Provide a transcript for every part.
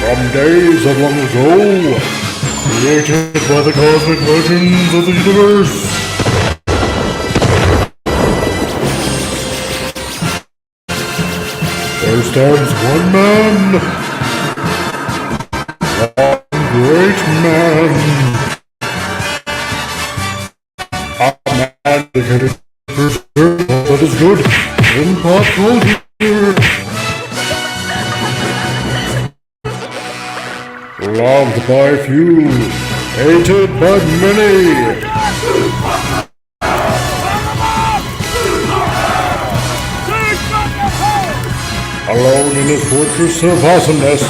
From days of long ago, created by the cosmic legends of the universe. There stands one man, one great man, a man dedicated to preserve all that is good in pop culture. Loved by few, hated by many. Alone in his fortress of awesomeness,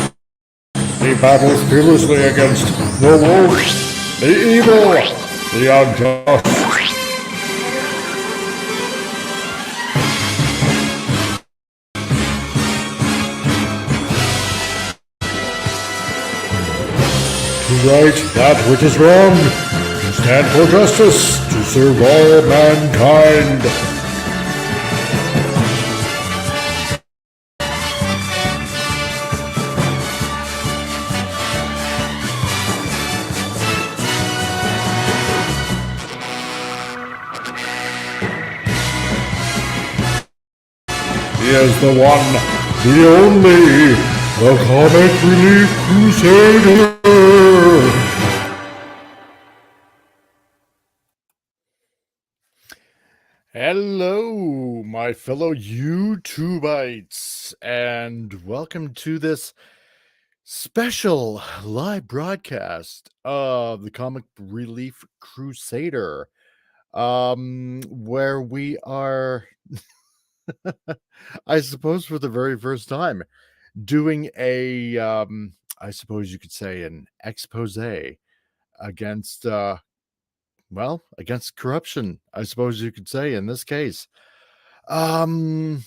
he battles fearlessly against the wolf, the evil, the unjust. To right that which is wrong, to stand for justice, to serve all mankind. He is the one, the only, the Comic Relief Crusader! Hello, my fellow YouTubeites, and welcome to this special live broadcast of the Comic Relief Crusader, where we are... I suppose for the very first time, doing a, I suppose you could say an expose against, against corruption, I suppose you could say in this case. Now,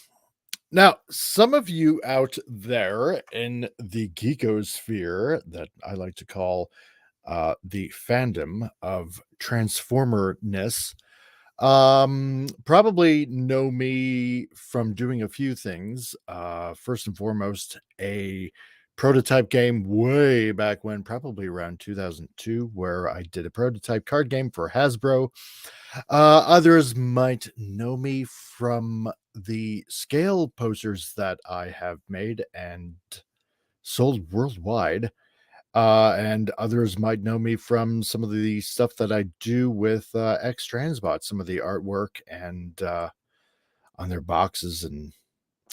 some of you out there in the geekosphere that I like to call the fandom of Transformer-ness, probably know me from doing a few things. First and foremost, a prototype game way back when, probably around 2002, where I did a prototype card game for Hasbro. Others might know me from the scale posters that I have made and sold worldwide. And others might know me from some of the stuff that I do with X Transbot, some of the artwork and on their boxes and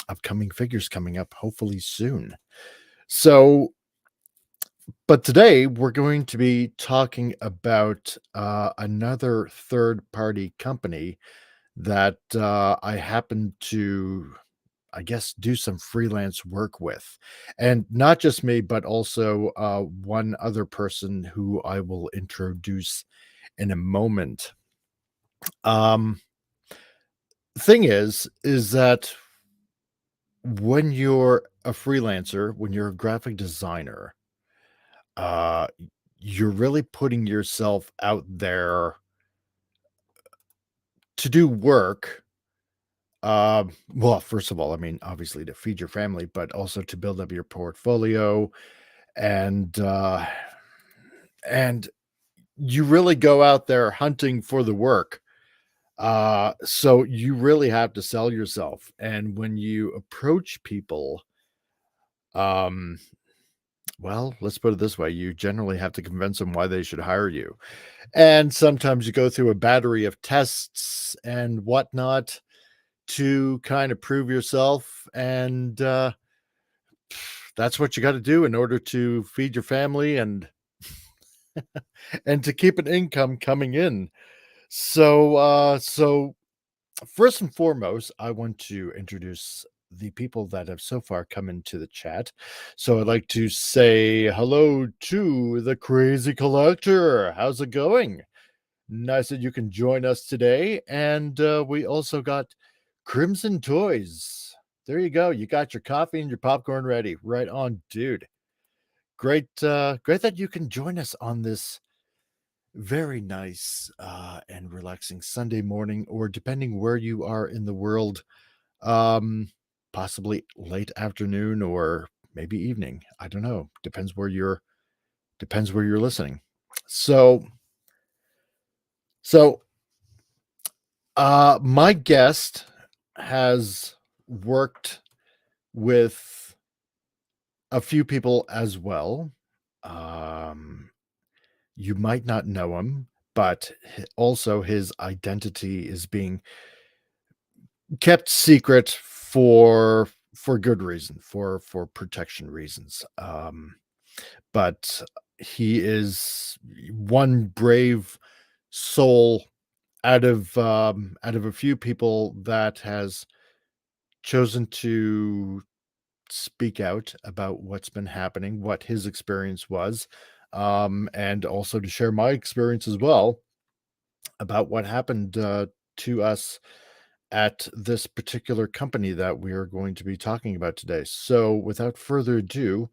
upcoming figures coming up hopefully soon. So, but today we're going to be talking about another third-party company that I happen to, I guess, do some freelance work with. And not just me, but also one other person who I will introduce in a moment. Thing is that when you're a freelancer, when you're a graphic designer, you're really putting yourself out there to do work. Well, first of all, I mean, obviously to feed your family, but also to build up your portfolio, and you really go out there hunting for the work. So you really have to sell yourself. And when you approach people, well, let's put it this way, you generally have to convince them why they should hire you. And sometimes you go through a battery of tests and whatnot to kind of prove yourself, and that's what you got to do in order to feed your family and and to keep an income coming in. So first and foremost, I want to introduce the people that have so far come into the chat. So I'd like to say hello to the Crazy Collector. How's it going? Nice that you can join us today. And we also got Crimson Toys. There you go. You got your coffee and your popcorn ready. Right on, dude. Great that you can join us on this very nice and relaxing Sunday morning, or depending where you are in the world, possibly late afternoon or maybe evening. I don't know. Depends where you're listening. So so my guest has worked with a few people as well. Um, you might not know him, but also his identity is being kept secret for good reason, for protection reasons. But he is one brave soul out of a few people that has chosen to speak out about what's been happening, what his experience was, and also to share my experience as well about what happened to us at this particular company that we are going to be talking about today. So, without further ado,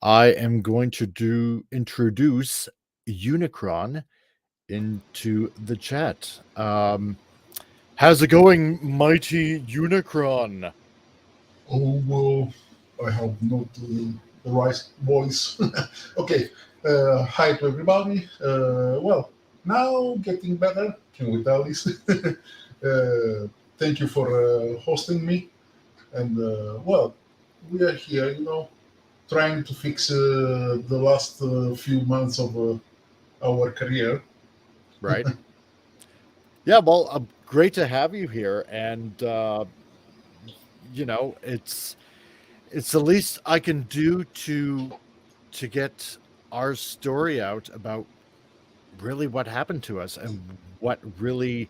I am going to introduce Unicron into the chat. How's it going, mighty Unicron? Oh, I have not the right voice. Okay, hi to everybody. Well, now getting better. Can we tell this? Thank you for hosting me. And well, we are here, trying to fix the last few months of our career. Right? Yeah, well, great to have you here, and it's the least I can do to get our story out about really what happened to us and what really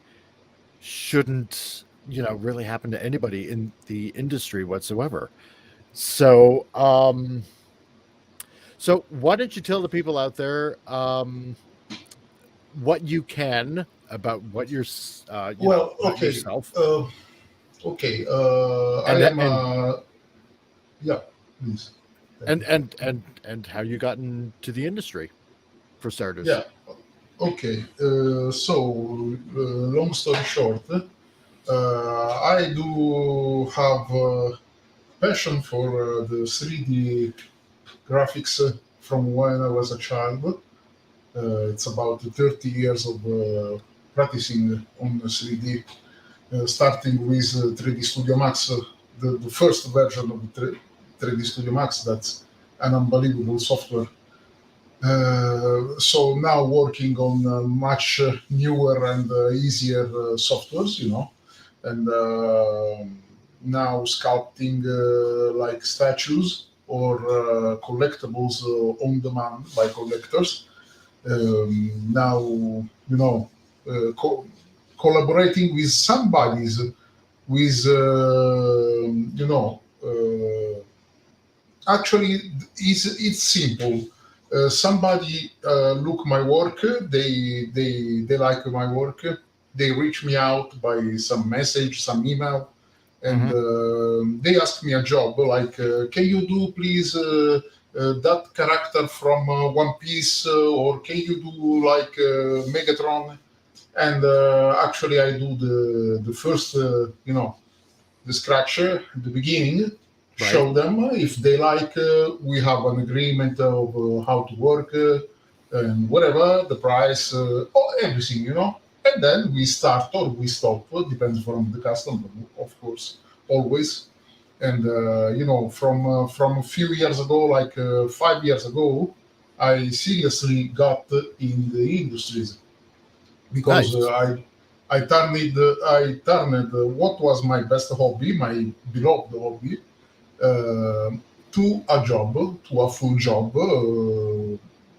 shouldn't, really happen to anybody in the industry whatsoever. So, so why don't you tell the people out there what you can about what Well, about okay, yourself okay. I and am. and Yeah, please. Thank and you. and and and how you got into the industry for starters. Yeah. Okay. Long story short, I do have passion for the 3D graphics from when I was a child. It's about 30 years of practicing on 3D, starting with 3D Studio Max, the first version of 3D Studio Max. That's an unbelievable software. So now working on much newer and easier softwares, and now sculpting like statues or collectibles on demand by collectors. Now, collaborating with somebody's with actually it's simple. Somebody look my work, they like my work, they reach me out by some message, some email, and Hmm. they ask me a job like, can you do please that character from One Piece, or can you do like Megatron? And actually, I do the first, the scratcher at the beginning, Right. show them if they like. We have an agreement of how to work and whatever the price, everything, And then we start or we stop. Depends from the customer, of course, always. And from a few years ago, like 5 years ago, I seriously got in the industries because Nice. I turned what was my best hobby, my beloved hobby, uh, to a job, to a full job.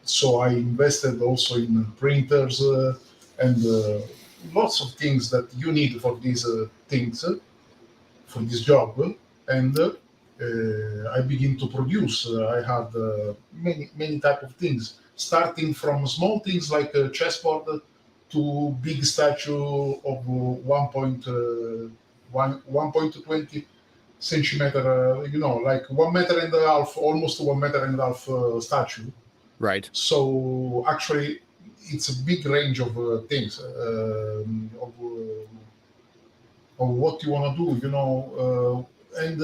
So I invested also in printers and lots of things that you need for these things, for this job, and I begin to produce. I had many type of things, starting from small things like a chessboard to big statue of 1.20 centimeter, like 1 meter and a half, almost 1 meter and a half statue. Right. So actually, it's a big range of things, of what you want to do, and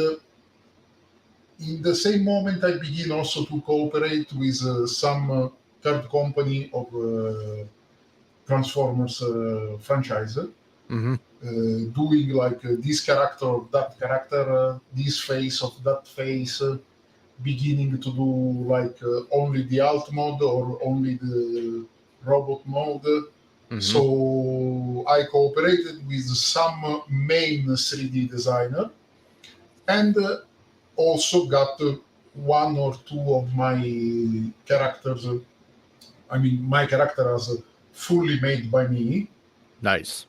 in the same moment, I begin also to cooperate with some third company of Transformers franchise, Hmm. doing like this character of that character, this face of that face, beginning to do like only the alt mode or only the robot mode. Hmm. So I cooperated with some main 3D designer and also got one or two of my characters. I mean, my character as fully made by me. Nice.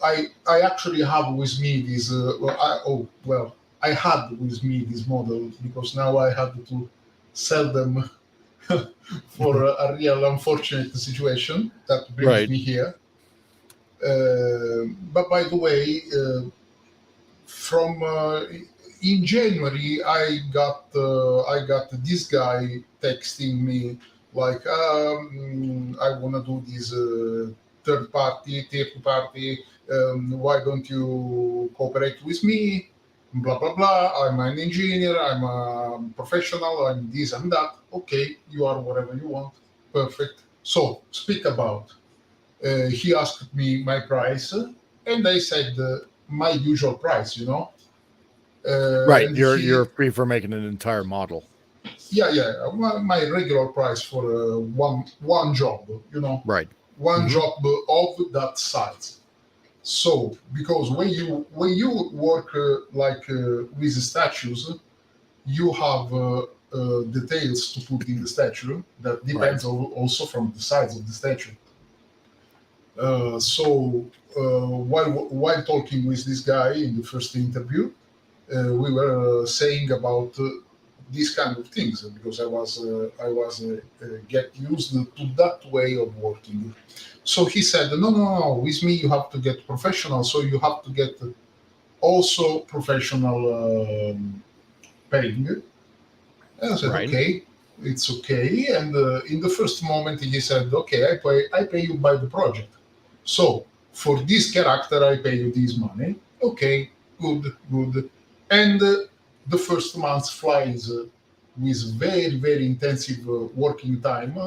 I actually have with me this. I had with me this model because now I had to sell them for a real unfortunate situation that brings Right. me here. But by the way, from in January, I got this guy texting me like, I want to do this third party. Why don't you cooperate with me? Blah blah blah. I'm an engineer. I'm a professional. I'm this and that. Okay, you are whatever you want. Perfect. So speak about. He asked me my price, and I said my usual price. Right. And You're he, free for making an entire model. yeah, my regular price for one job, Right. one Hmm. job of that size. So because when you work with statues, you have details to put in the statue that Right. depends also from the size of the statue. So while talking with this guy in the first interview, we were saying about these kind of things because I was get used to that way of working. So he said, no, with me you have to get professional. So you have to get also professional paying. And I said, Right. okay, it's okay. And in the first moment he said, okay, I pay you by the project. So for this character, I pay you this money. Okay, good. And the first month flies with very, very intensive working time,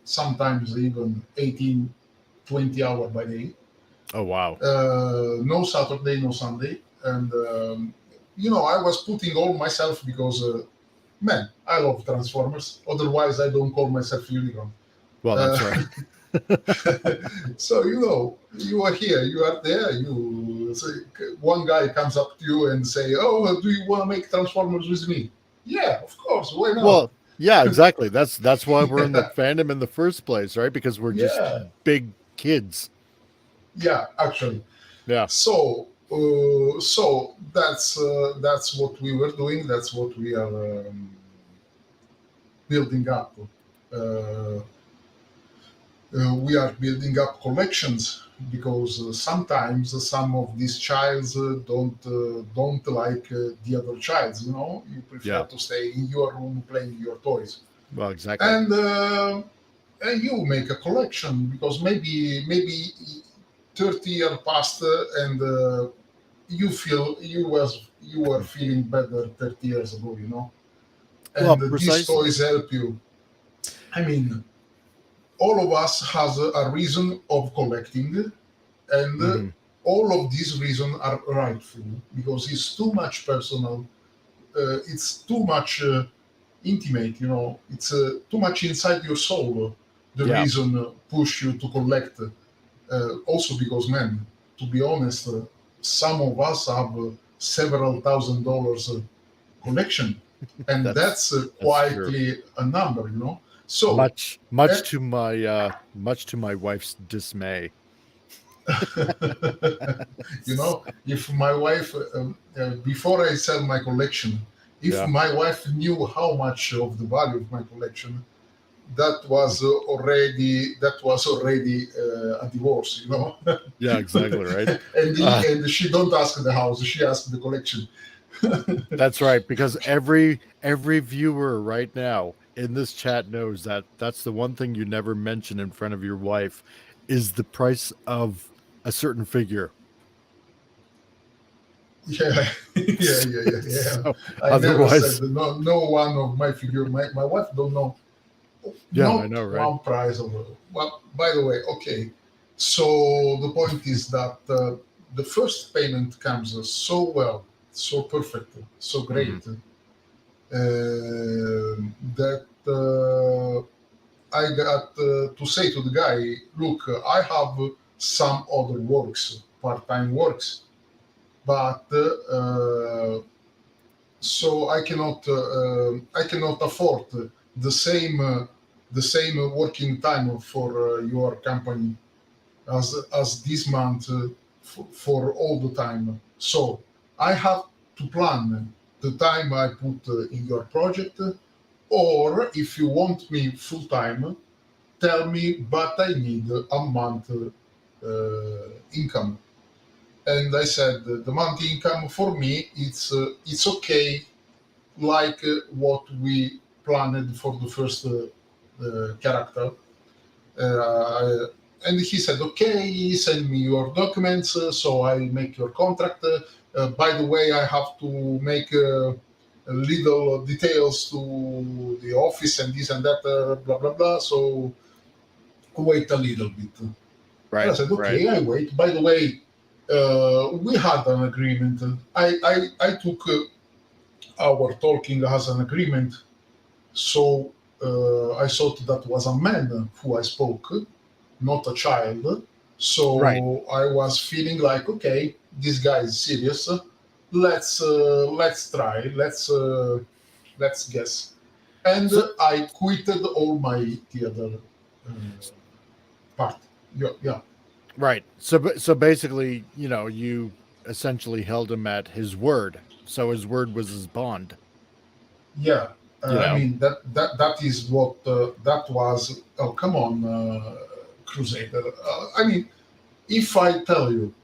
sometimes even 18, 20 hours by day. Oh wow. No Saturday, no Sunday. And, I was putting all myself because, man, I love Transformers. Otherwise, I don't call myself Unicron. Well, Uh, that's right. So you are here, you are there. You so one guy comes up to you and say, "Oh, do you want to make Transformers with me?" Yeah, of course. Why not? Well, yeah, exactly. That's why we're in the fandom in the first place, right? Because we're just Yeah, big kids. yeah. Actually, Yeah. so that's what we were doing. That's what we are building up. Uh, we are building up collections because sometimes some of these childs don't like the other childs. You prefer Yeah. to stay in your room playing your toys, Well, exactly. and you make a collection because maybe 30 years passed and you were feeling better 30 years ago, Well, and these precisely. toys help you. I mean, all of us has a reason of collecting, and Hmm. all of these reasons are rightful because it's too much personal, it's too much intimate, it's too much inside your soul. The Yeah, reason push you to collect, also because, man, to be honest, some of us have several $1,000 collection, and that's that's that's true. quietly a number, so Much eh, much to my wife's dismay. if my wife, before I sell my collection, if Yeah. my wife knew how much of the value of my collection, that was already a divorce, Yeah, exactly, right? and Uh, and she don't ask the house, she asked the collection. that's right, because every viewer right now in this chat knows that that's the one thing you never mention in front of your wife is the price of a certain figure. Yeah, yeah. So I never said otherwise, no. No one of my figure. My wife don't know yeah, I not know, right? one price of. Well, by the way, okay. So the point is that the first payment comes so well, so perfect, so Hmm. great that I got to say to the guy, look, I have some other works, part-time works, but so I cannot afford the same working time for your company as this month for all the time. So I have to plan the time I put in your project, or if you want me full time, tell me, but I need a month income. And I said the month income for me it's okay, like what we planned for the first character. Uh, and he said, okay, send me your documents, so I make your contract. By the way, I have to make little details to the office and this and that, blah, blah, blah. So wait a little bit. And I Right, said, right. okay, I wait. By the way, we had an agreement. I took our talking as an agreement. So I thought that was a man who I spoke, not a child. Right. So I was feeling like, okay, this guy is serious. Let's try. Let's guess. And So I quitted all my theater uh, part. Yeah, yeah, right. So basically, you essentially held him at his word. So his word was his bond, yeah. you I know. mean that is what that was. Oh, come on, Crusader. I mean, if I tell you,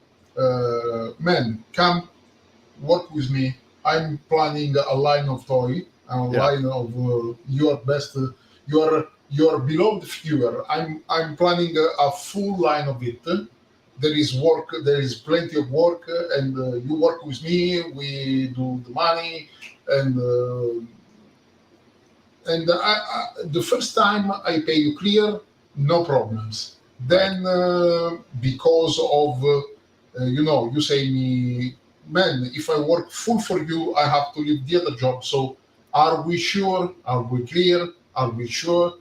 man, come work with me. I'm planning a line of toy, a Yeah. line of your best, your beloved figure. I'm planning a full line of it. There is work. There is plenty of work, and you work with me. We do the money, and the first time I pay you clear, no problems. Right. Then because of you say me, man, if I work full for you, I have to leave the other job. So are we sure? Are we clear? Are we sure?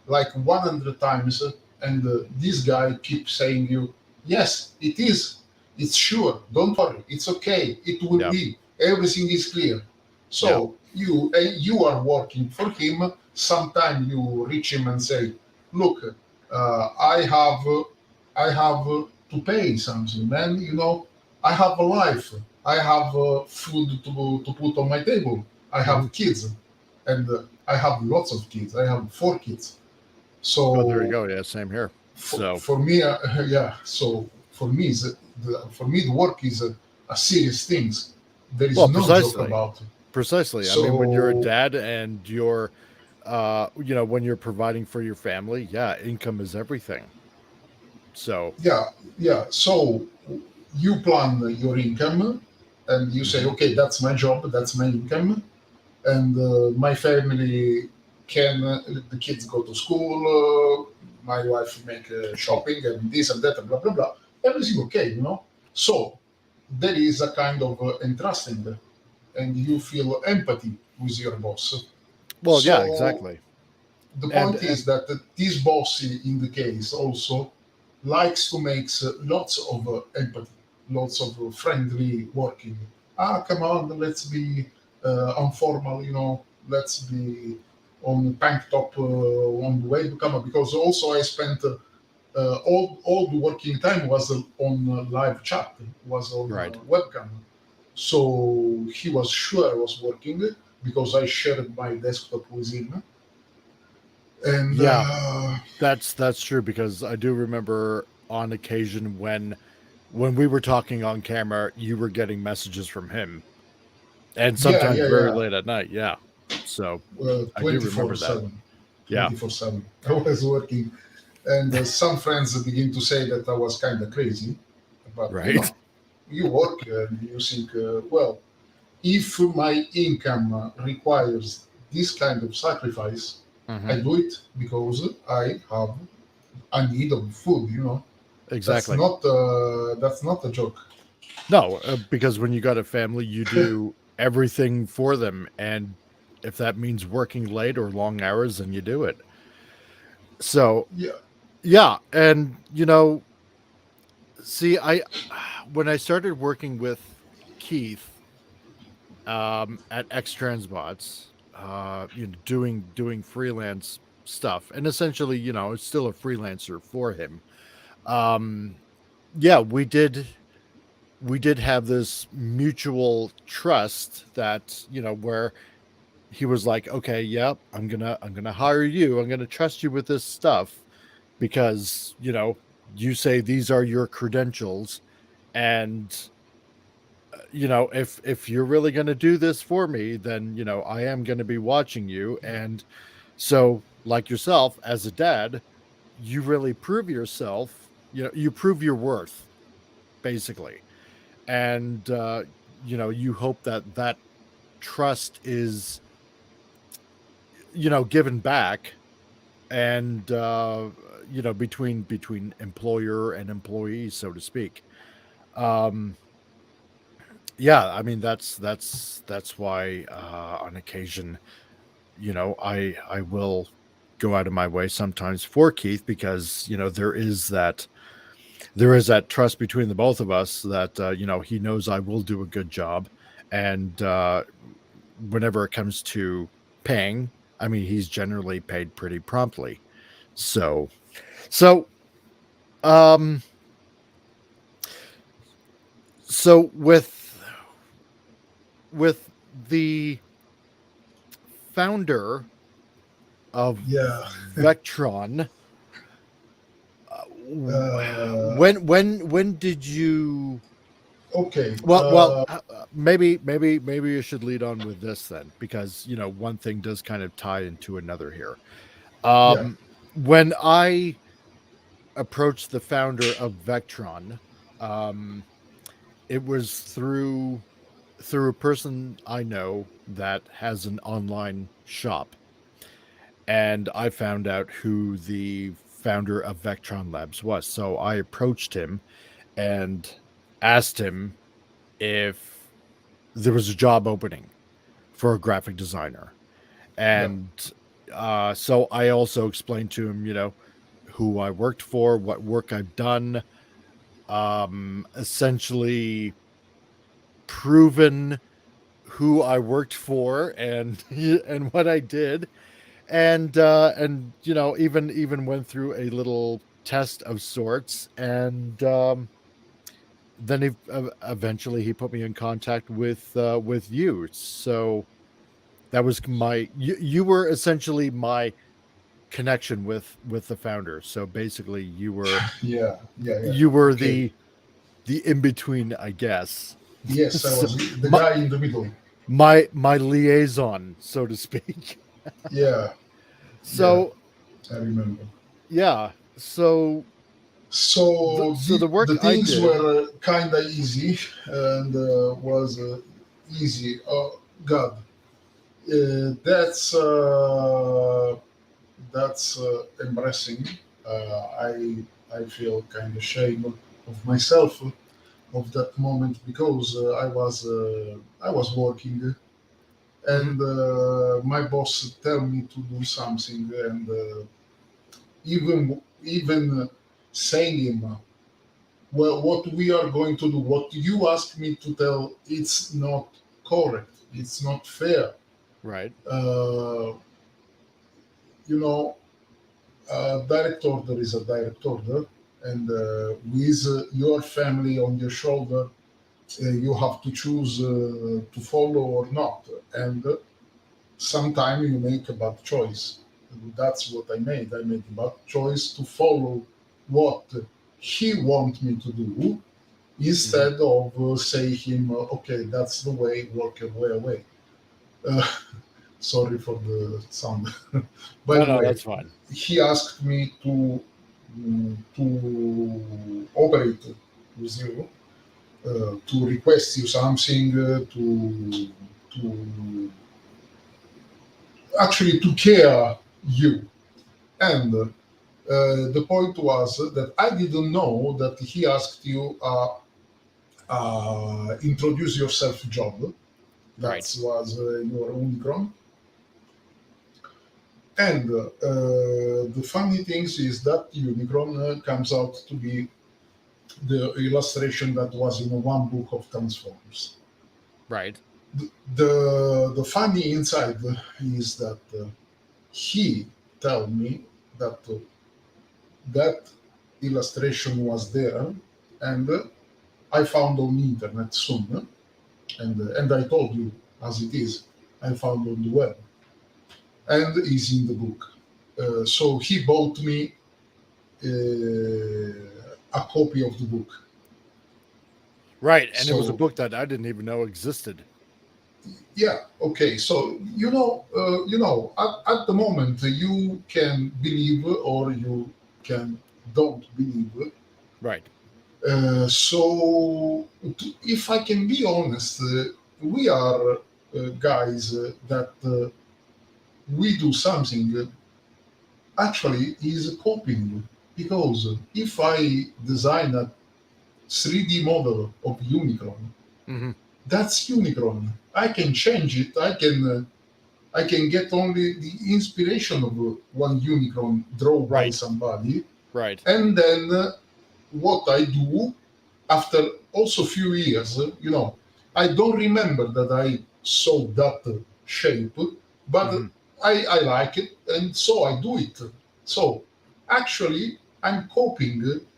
Like 100 times, and this guy keeps saying you, yes, it is. It's sure. Don't worry. It's okay. It will Yeah. be. Everything is clear. Yeah. So you are working for him. Sometime you reach him and say, "Look, I have to pay something, man. I have a life. I have food to put on my table. I Hmm. have kids, and I have lots of kids. I have 4 kids. Oh, there you So go. Yeah, same here. So, for me, yeah. So for me, the work is a serious thing. There is well, no joke precisely. about it. Precisely. I mean, when you're a So dad and you're when you're providing for your family, yeah, income is everything. So, yeah, yeah. So you plan your income, and you say, mhm, okay, that's my job, that's my income, and my family can the kids go to school, my wife make shopping and this and that and blah blah blah. Everything okay. So there is a kind of entrusting, and you feel empathy with your boss. well, yeah, So exactly. the And point is that this boss in the case also likes to make lots of empathy, lots of friendly working. Come on, let's be informal, let's be on tank top on the webcam, because also I spent all the working time was on live chat, was on right. webcam. So he was sure I was working because I shared my desktop with him. And Yeah, that's true because I do remember on occasion when we were talking on camera, you were getting messages from him and yeah, sometimes yeah, very yeah. late at night. Yeah. So, I do remember that. 24/7, Yeah, 24/7. I was working, and some friends begin to say that I was kind of crazy, but right. you work and you think, well, if my income requires this kind of sacrifice, I Hmm. do it because I have a need of food. Exactly. That's not a joke. No, because when you got a family, you do everything for them, and if that means working late or long hours, then you do it. So Yeah, yeah, and see, I when I started working with Keith at X Transbots, doing freelance stuff, and essentially, it's still a freelancer for him. Um, yeah, we did have this mutual trust that where he was like, okay, yep, I'm gonna hire you, I'm gonna trust you with this stuff because you say these are your credentials, and if you're really going to do this for me, then I am going to be watching you. And so, like yourself as a dad, you really prove yourself, you prove your worth, basically. And you hope that that trust is given back, and between employer and employee, so to speak. um yeah, I mean, that's why on occasion, I will go out of my way sometimes for Keith, because there is that trust between the both of us, that he knows I will do a good job. And whenever it comes to paying, I mean, he's generally paid pretty promptly. So um so with the founder of yeah. Vectron, Uh, when did you? okay. Well, maybe you should lead on with this then, because one thing does kind of tie into another here. Yeah, Um, when I approached the founder of Vectron, um, it was through a person I know that has an online shop, and I found out who the founder of Vectron Labs was. So I approached him and asked him if there was a job opening for a graphic designer. yeah, And so I also explained to him, who I worked for, what work I've done, essentially proven who I worked for, and and what I did. And even went through a little test of sorts. And then eventually he put me in contact with you. So that was you were essentially my connection with the founder. So basically, you were yeah, yeah, yeah. you were Okay. the in between, I guess. Yes, I So was the my guy in the middle. my liaison, so to speak. Yeah, yeah, So I remember. yeah, so So the the work I things did. were kind of easy and was easy. Oh God, that's embarrassing. I feel kind of shame of myself of that moment because I was working Mhm. and my boss tell me to do something and even saying him well what we are going to do what you ask me to tell it's not correct, it's not fair. Right. uh, you know direct order is a direct order, and with your family on your shoulder, you have to choose to follow or not. And sometimes you make a bad choice. That's what I made. I made a bad choice to follow what he want me to do Mhm. instead of say him, okay, that's the way, work your way away. Uh, Sorry for the sound. By No, the no, way, that's fine. he asked me to operate with you, to request you something, to actually to care you. And the point was that I didn't know that he asked you introduce yourself job. That Right. was your Omicron. And the funny thing is that Unicron comes out to be the illustration that was in one book of Transformers. Right. The funny inside is that he told me that that illustration was there, and I found on the internet soon, and I told you as it is. I found on the web, and is in the book. So he bought me a copy of the book. Right. And it was a So book that I didn't even know existed. yeah, okay. So at the moment you can believe or you can don't believe. Right. So if I can be honest, we are guys that we do something actually is coping, because if I design a 3D model of Unicron, Hmm. that's Unicron. I can change it. I can get only the inspiration of one Unicron drawn by Right. somebody, Right. and then what I do after also few years, I don't remember that I saw that shape, but Hmm. I like it, and so I do it. So actually, I'm coping,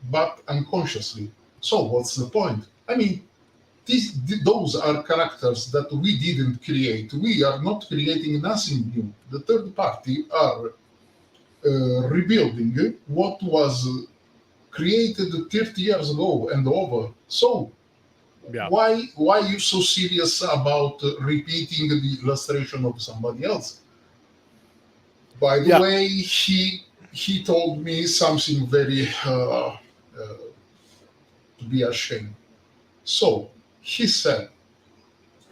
but unconsciously. So what's the point? I mean, those are characters that we didn't create. We are not creating nothing new. The third party are rebuilding what was created 30 years ago and over. So Yeah. why you so serious about repeating the illustration of somebody else? By the Yeah. way, he told me something very to be ashamed. So he said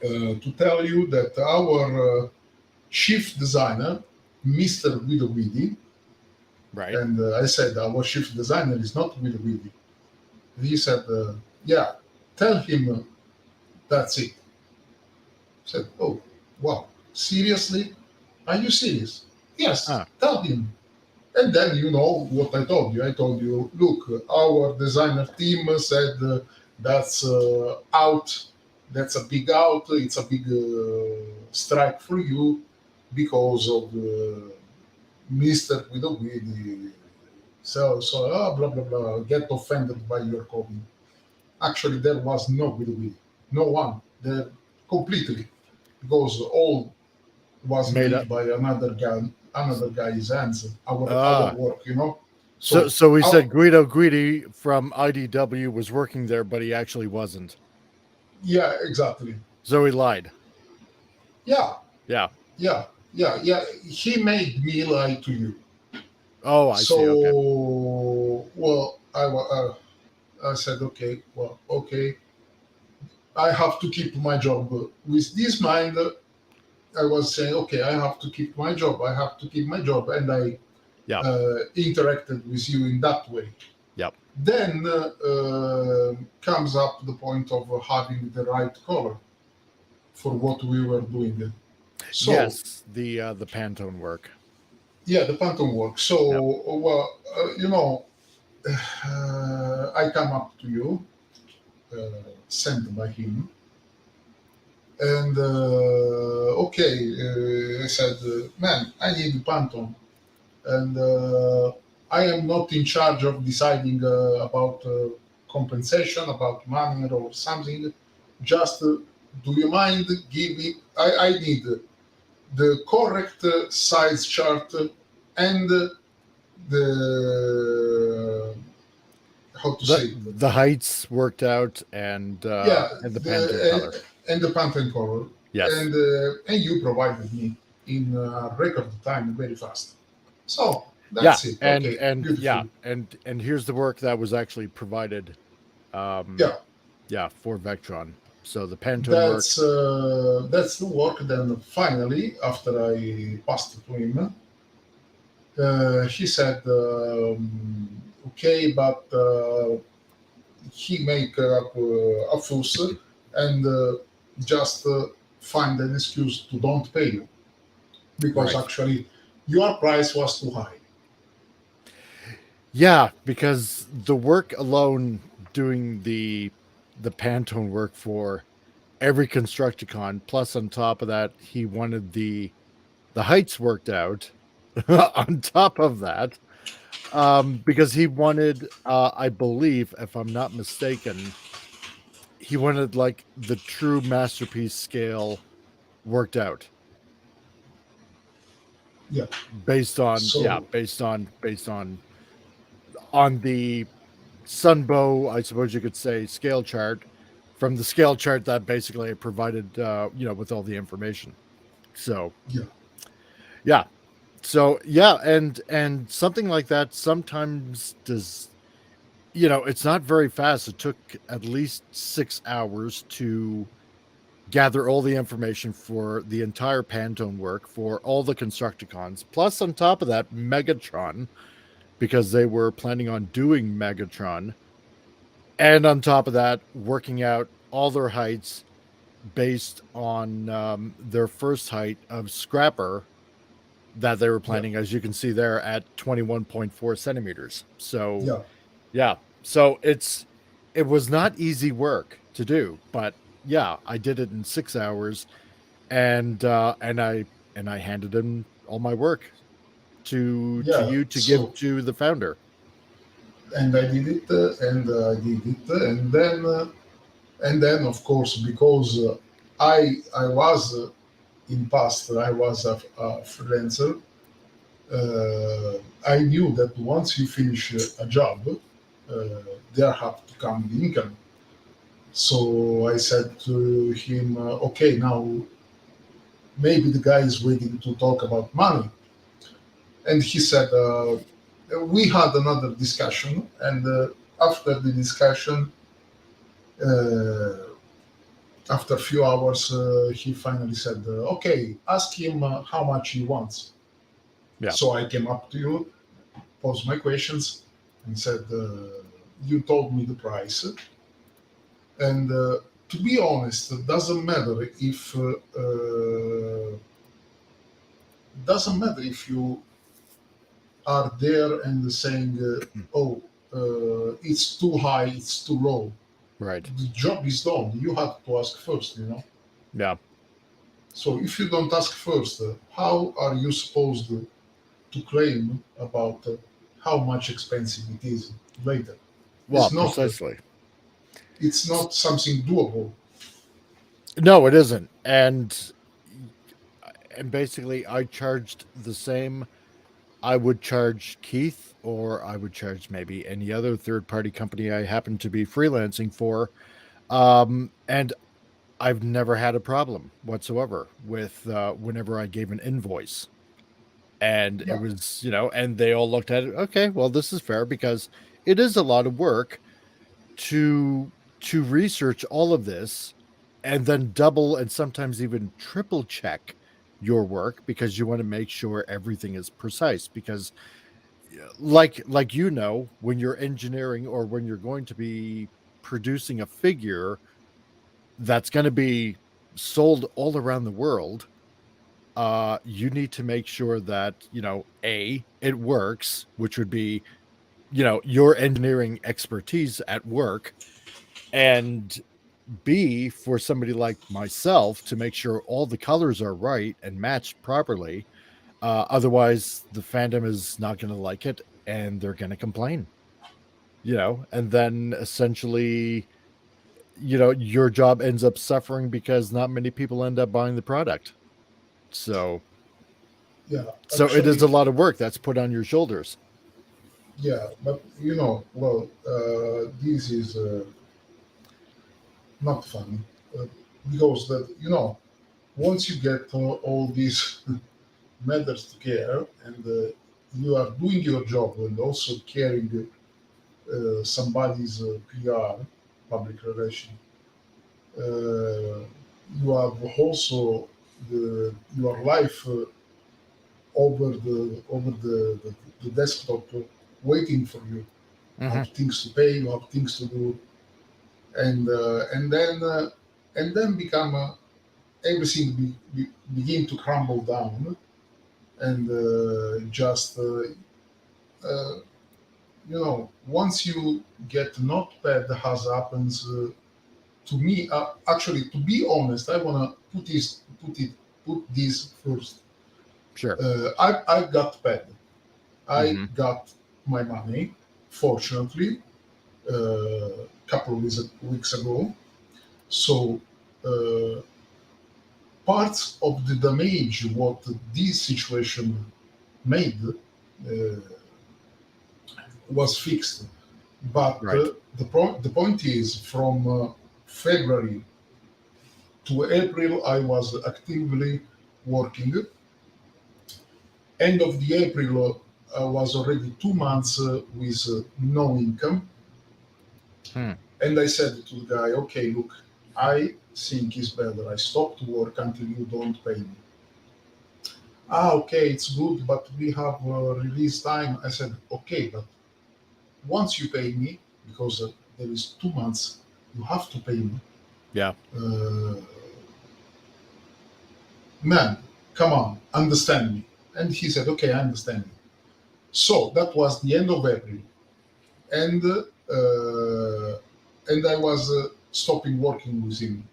to tell you that our chief designer, Mr. Guido, Right. and I said our chief designer is not Guido. He said, yeah, tell him that's it. I said, oh, wow, seriously? Are you serious? Yes, Ah. tell him. And then you know what I told you. I told you, look, our designer team said that's out. That's a big out. It's a big strike for you because of Mr. Guido. So blah blah blah. Get offended by your copy. Actually, there was no Guido. No one. There completely, because all was Made made up. by another guy's hands. Our Ah. work. So So so we said Guido Guidi from IDW was working there, but he actually wasn't. yeah, exactly. So he lied. Yeah, Yeah. yeah. He made me lie to you. Oh, I see. Okay. So well, I said okay. Well, okay. I have to keep my job. With this mind, I was saying, okay, I have to keep my job. I have to keep my job, and I Yeah. interacted with you in that way. Yep. Then comes up the point of having the right color for what we were doing. So Yes. The Pantone work. yeah, the Phantom works. Yep. So well, I come up to you, sent by him, and okay, I said, man, I need Phantom, and I am not in charge of deciding about compensation, about money or something. Just do you mind giving? I need the correct size chart and the how to say it. The heights worked out Yeah, and the Pantone the color. and the Pantone color, Yes. and you provided me in record time very fast. So Yeah. that's it. And Okay, and beautiful. yeah, and here's the work that was actually provided um Yeah, Yeah, for Vectron. So the Pantone work. That's the work. Then finally, after I passed it to him, he said, "Okay, but he make a fuss and just find an excuse to don't pay you because Right. actually your price was too high." Yeah, because the work alone doing the Pantone work for every Constructicon, plus on top of that, he wanted the heights worked out on top of that. Because he wanted, I believe, if I'm not mistaken, he wanted like the true masterpiece scale worked out Yeah. based on, yeah, So on the Sunbow, I suppose you could say, scale chart, from the scale chart that basically it provided, with all the information. So yeah, yeah, yeah, and something like that sometimes does. It's not very fast. It took at least 6 hours to gather all the information for the entire Pantone work for all the Constructicons. Plus, on top of that, Megatron, because they were planning on doing Megatron. And on top of that, working out all their heights based on their first height of Scrapper that they were yeah, planning, as you can see there, at 21.4 centimeters. So, yeah, yeah. So it was not easy work to do, but yeah, I did it in 6 hours, and I handed in all my work to yeah. you to give So to the founder. and I did it, and then of course because I was in past I was a freelancer. I knew that once you finish a job, there have to come the income. So I said to him, "Okay, now maybe the guy is waiting to talk about money." And he said, "We had another discussion, and after the discussion, uh, after a few hours, he finally said, okay, ask him how much he wants." Yeah. So I came up to you, posed my questions, and said, you told me the price. And to be honest, it doesn't matter if you are there and saying, oh, it's too high, it's too low. Right. The job is done. You have to ask first, you know. Yeah. So if you don't ask first, how are you supposed to claim about how much expensive it is later? Well, It's not. precisely. It's not something doable. No, it isn't. And basically I charged the same I would charge Keith, or I would charge maybe any other third party company I happen to be freelancing for. And I've never had a problem whatsoever with whenever I gave an invoice. And it Yeah, was, and they all looked at it. Okay, well, this is fair because it is a lot of work to research all of this and then double and sometimes even triple check your work because you want to make sure everything is precise because like when you're engineering or when you're going to be producing a figure that's going to be sold all around the world, you need to make sure that a it works, which would be your engineering expertise at work, and b for somebody like myself to make sure all the colors are right and matched properly. Otherwise the fandom is not going to like it and they're going to complain, and then essentially, your job ends up suffering because not many people end up buying the product. So, yeah. it is a Actually, lot of work that's put on your shoulders. yeah. But well, this is not funny uh, because that once you get all these matters together and you are doing your job and also carrying somebody's PR. public relation. Uh, you have also your life over the desktop waiting for you. You Hmm. have things to pay, you have things to do, and then become everything begin to crumble down, and just once you get notepad as happens to me, actually, to be honest, I want to put this first. Sure. I got paid. I Hmm. got my money, fortunately, a couple of weeks ago. So uh, parts of the damage what this situation made was fixed. But Right. the point is, from February to April, I was actively working. End of the April was already 2 months with no income. Hmm. And I said to the guy, okay, look, I think it's better I stop to work until you don't pay me. Okay, it's good, but we have release time. I said, okay, but once you pay me, because there is 2 months, you have to pay me. Yeah. Uh, Man, come on, understand me. And he said, okay, I understand you. So that was the end of April. And I was stopping working with him.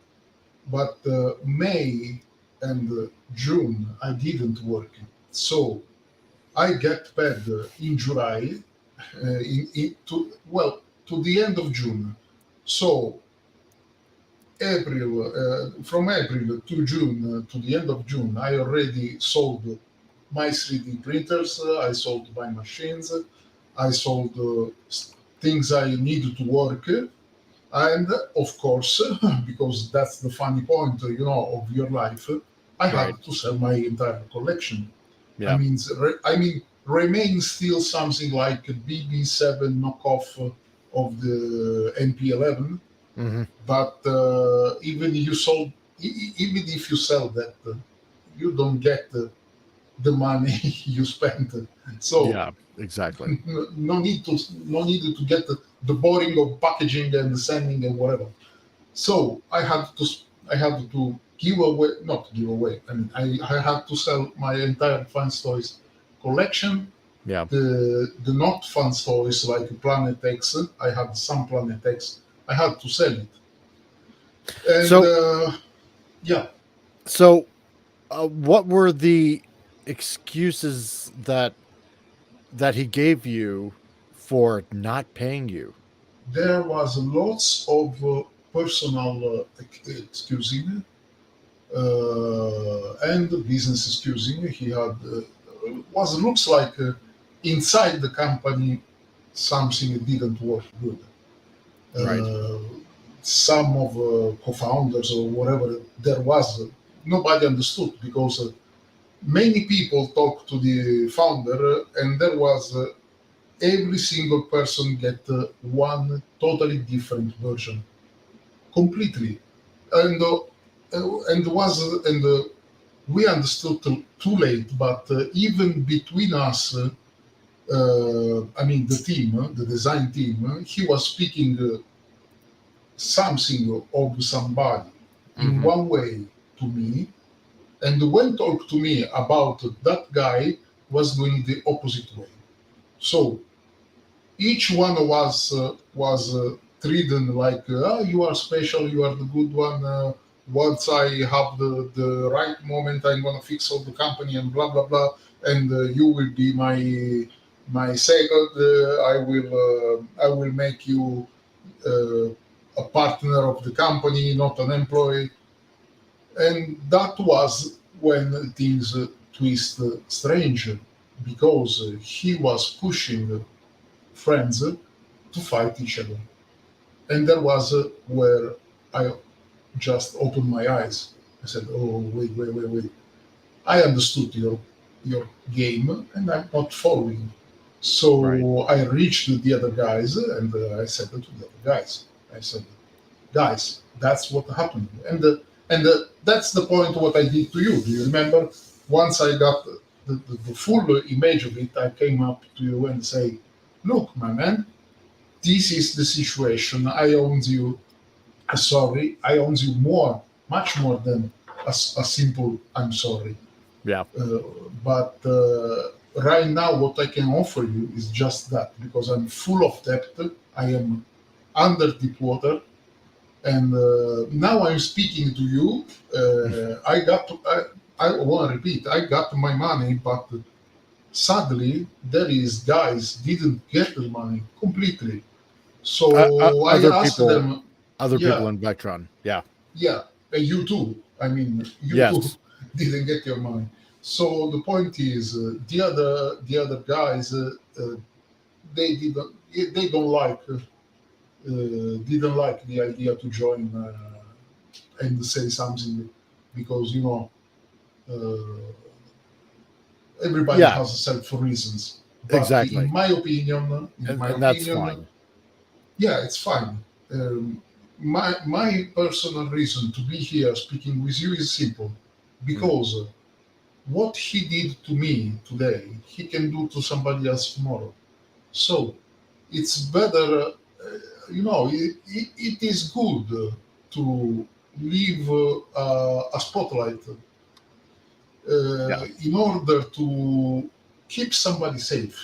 But May and June, I didn't work. So I get paid in July, to the end of June. So from April to June, to the end of June, I already sold my 3D printers, I sold my machines, I sold things I needed to work, and of course, because that's the funny point, of your life, I Right. had to sell my entire collection. Yeah. I mean, remains still something like a BB7 knockoff of the NP11, Hmm. but even if you sell that, you don't get the money you spent. So Yeah. Exactly. no need to get the boring of packaging and sending and whatever. So I had to give away, not give away. I mean, I had to sell my entire fun toys collection. Yeah. The not fun toys like Planet X. I had some Planet X. I had to sell it, and So, yeah, what were the excuses that he gave you for not paying you? there was lots of personal excusing and business excusing. He had was looks like inside the company something didn't work good. Right. Uh, some of co-founders or whatever there was, nobody understood because many people talked to the founder, and there was every single person get one totally different version, completely, and we understood too late. But even between us, I mean the team, the design team, he was speaking something of somebody in Hmm. one way to me, and when talked to me about that guy was doing the opposite way. So each one of us was treated like, you are special, you are the good one. Once I have the right moment, I'm gonna fix all the company and blah blah blah, and you will be my second. I will make you uh, a partner of the company, not an employee. And that was when things twist strange, because he was pushing friends to fight each other. And that was where I just opened my eyes. I said, "Oh, wait, wait, wait, wait! I understood your game, and I'm not following." Right. So I reached the other guys, and I said to the other guys, I said, guys, that's what happened. And that's the point what I did to you. Do you remember? Once I got the full image of it, I came up to you and say, look, my man, this is the situation. I own you. Sorry, I owe you more, much more than a simple I'm sorry. Yeah. Uh, but right now, what I can offer you is just that because I'm full of debt. I am under deep water, and now I'm speaking to you. I got. I want to repeat. I got my money, but sadly, there is guys didn't get the money completely. So I Other asked people, them, other people yeah, in Vectron. Yeah. yeah, and you too. I mean, you too Yes. didn't get your money. So the point is, the other guys, they didn't they don't like didn't like the idea to join and say something because uh, everybody Yeah. has self reasons. But Exactly. in my And that's opinion, fine. yeah, it's fine. My personal reason to be here speaking with you is simple, Mm. because what he did to me today, he can do to somebody else tomorrow. So it's better, it is good to leave a spotlight Yeah. in order to keep somebody safe.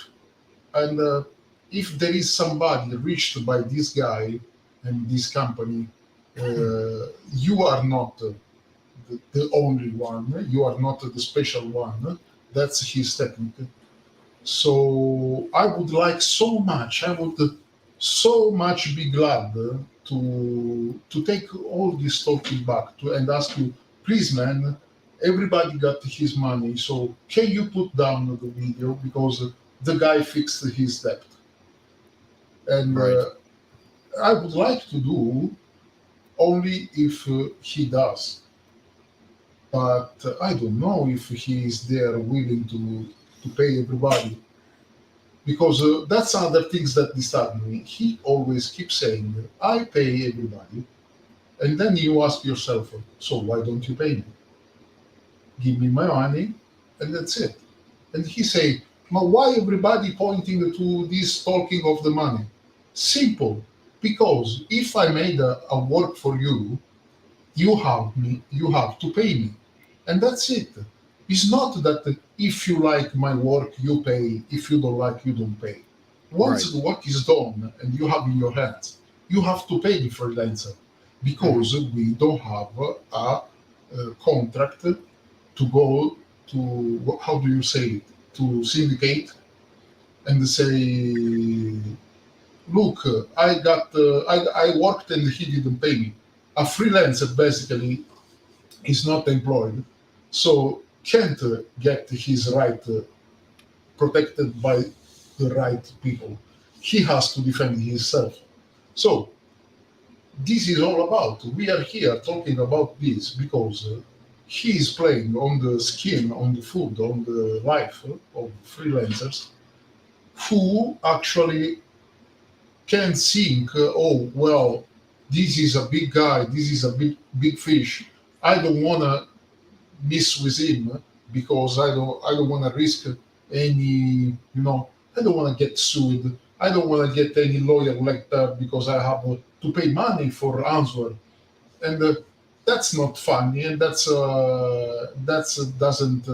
And if there is somebody reached by this guy and this company, you are not the only one. You are not the special one. That's his technique. So I would like so much. I would so much be glad to take all this talking back to and ask you, please, man. Everybody got his money, so can you put down the video because the guy fixed his debt, and Right. I would like to do only if he does, but I don't know if he is there willing to pay everybody because that's other things that disturb me. He always keeps saying, "I pay everybody," and then you ask yourself, "So why don't you pay me? Give me my money, and that's it." And he say, "Now why everybody pointing to this talking of the money?" Simple, because if I made a work for you, you have to pay me, and that's it. It's not that if you like my work you pay, if you don't like you don't pay. Right. Once the work is done and you have in your hands, you have to pay the freelancer Hmm. because we don't have contract to go to, how do you say it, to syndicate and say, look, I worked and he didn't pay me. A freelancer basically is not employed, so can't get his right protected by the right people. He has to defend himself. So this is all about. We are here talking about this because he is playing on the skin, on the food, on the life of freelancers who actually can think, oh well, this is a big guy, this is a big fish. I don't wanna miss with him because I don't want to risk any, I don't want to get sued. I don't want to get any lawyer like that because I have to pay money for answer, and that's not funny, and that's doesn't.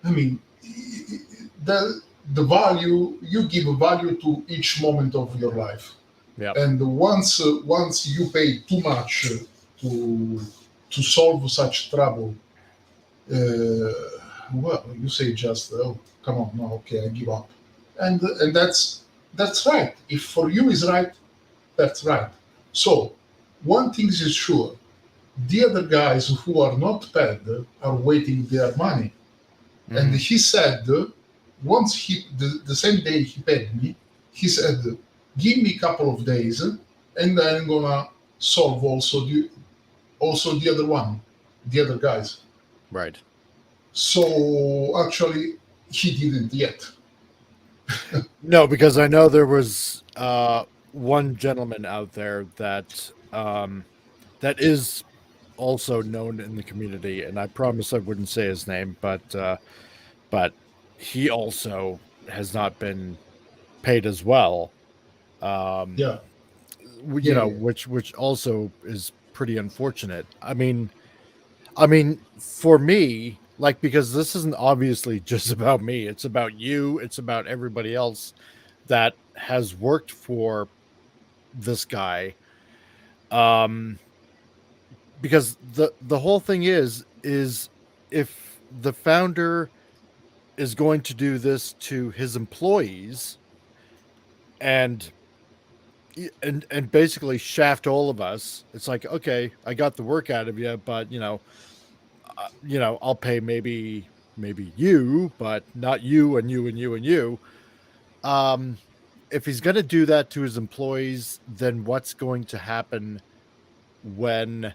I mean, the value you give a value to each moment of your life, Yeah. and once you pay too much to to solve such trouble, uh, well, you say just, oh, come on, no, okay, I give up, and that's right. If for you is right, that's right. So one thing is sure: the other guys who are not paid are waiting their money. And Hmm. he said, once the same day he paid me, he said, give me a couple of days, and I'm gonna solve also the other one, the other guys. Right. So actually, he didn't yet. No, because I know there was one gentleman out there that that is also known in the community, and I promise I wouldn't say his name, but he also has not been paid as well. Um, Yeah, you yeah, know, yeah. which also is pretty unfortunate. I mean, for me, like, because this isn't obviously just about me, it's about you, it's about everybody else that has worked for this guy. Um, because the whole thing is if the founder is going to do this to his employees and and basically shaft all of us, it's like, okay, I got the work out of you, but I'll pay maybe you, but not you and you and you and you. Um, if he's going to do that to his employees, then what's going to happen when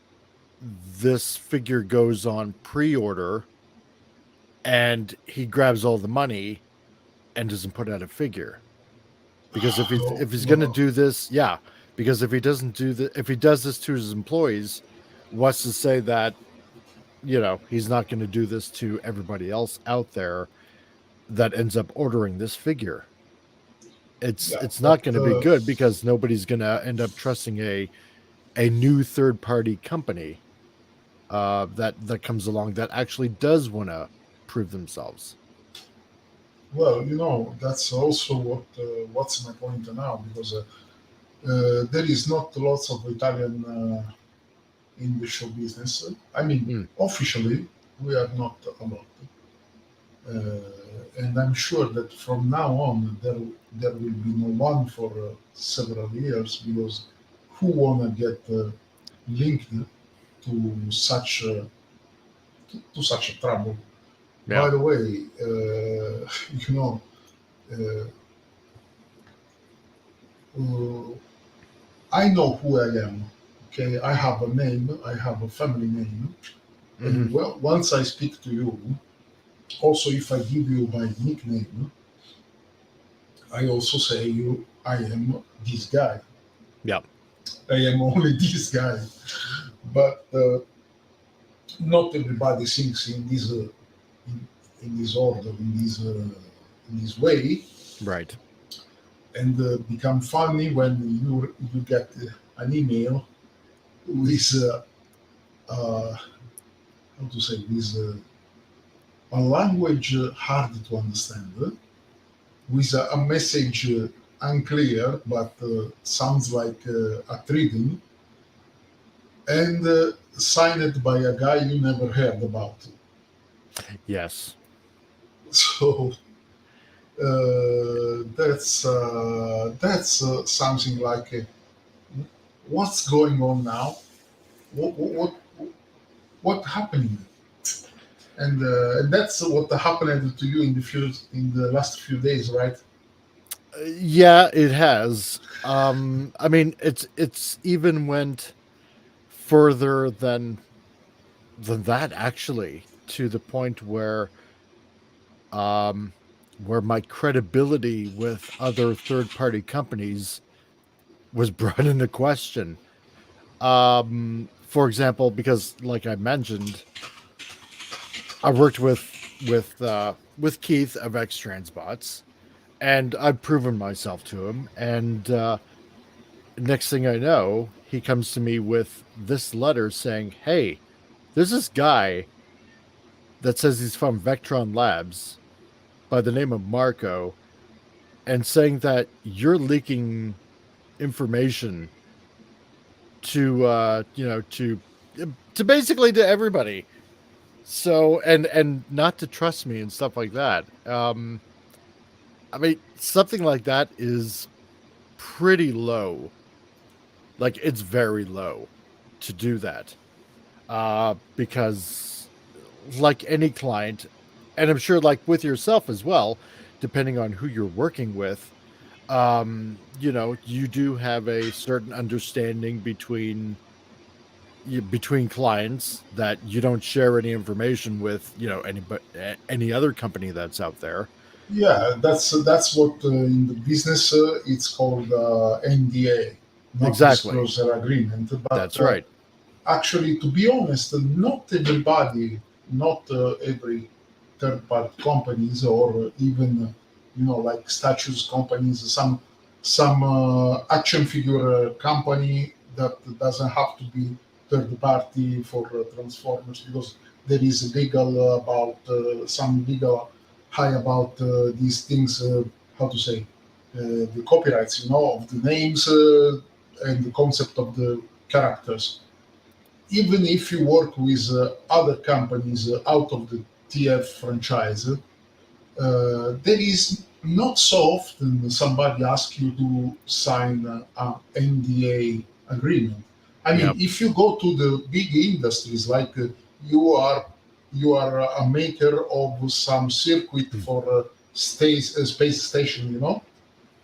this figure goes on pre-order and he grabs all the money and doesn't put out a figure? Because No, if he's going to no, do this, yeah, because if he doesn't do the if he does this to his employees, what's to say that he's not going to do this to everybody else out there that ends up ordering this figure? it's yeah, it's but not going to be good because nobody's going to end up trusting a new third party company that comes along that actually does want to prove themselves. well, that's also what's my point now, because there is not lots of Italian in the show business. I mean, Mm, officially, we are not a lot. And I'm sure that from now on there will be no one for several years, because who wanna get linked to such a trouble? yeah. By the way, you know, uh, uh, I know who I am. Okay, I have a name, I have a family name, Hmm. and well, once I speak to you, also if I give you my nickname, I also say you I am this guy. Yeah. I am only this guy. But not everybody thinks in, in this order, in this way, Right. and become funny when you get an email with how to say, with a language hard to understand, with a message unclear but sounds like a trading, and signed by a guy you never heard about. Yes. So that's something like what's going on now? What happening? And that's what happened to you in the last few days, right? Yeah, it has. I mean, it's even went further than that, actually, to the point um where my credibility with other third party companies was brought into question. For example, because like I mentioned, I worked with Keith of X Transbots, and I've proven myself to him. And next thing I know, he comes to me with this letter saying, "Hey, there's this guy that says he's from Vectron Labs by the name of Marco, and saying that you're leaking information to to basically to everybody, so and not to trust me and stuff like that." I mean, something like that is pretty low. Like, it's very low to do that. Because like any client, and I'm sure like with yourself as well, depending on who you're working with, you do have a certain understanding between clients that you don't share any information with, any other company that's out there. Yeah, that's what in the business it's called NDA, Exactly. non-disclosure agreement. But That's right. actually, to be honest, not everybody, not every third-party companies or even like statues companies, some action figure company that doesn't have to be third-party for Transformers because there is legal about some legal high about these things. How to say the copyrights, of the names and the concept of the characters even if you work with other companies out of the TF franchise, there is not so often somebody asks you to sign an NDA agreement. I mean, Yep. if you go to the big industries like you are you are a maker of some circuit for space station,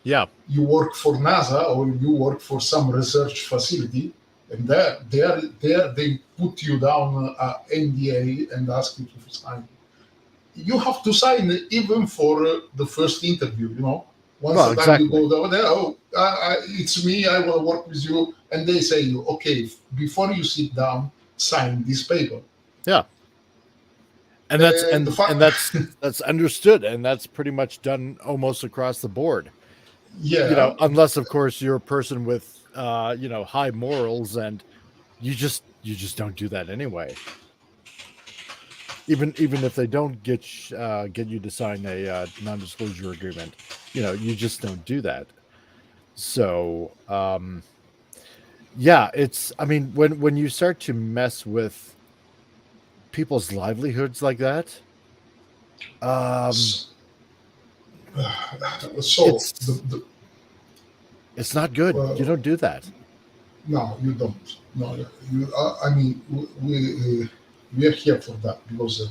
Yeah. you work for NASA or you work for some research facility, and there they put you down NDA and ask you to sign. You have to sign even for the first interview. Once Well, the time you exactly. go down there, oh, it's me. I will work with you, and they say you okay before you sit down, sign this paper. Yeah. And that's And the and fact, that's understood, and that's pretty much done almost across the board. yeah, Unless of course you're a person with high morals, and you just don't do that anyway. Even if they don't get you to sign a non-disclosure agreement, you just don't do that. So yeah, it's I mean when you start to mess with people's livelihoods like that, um so, so it's the it's not good. uh, You don't do that. No, you don't. No, I mean, we are here for that because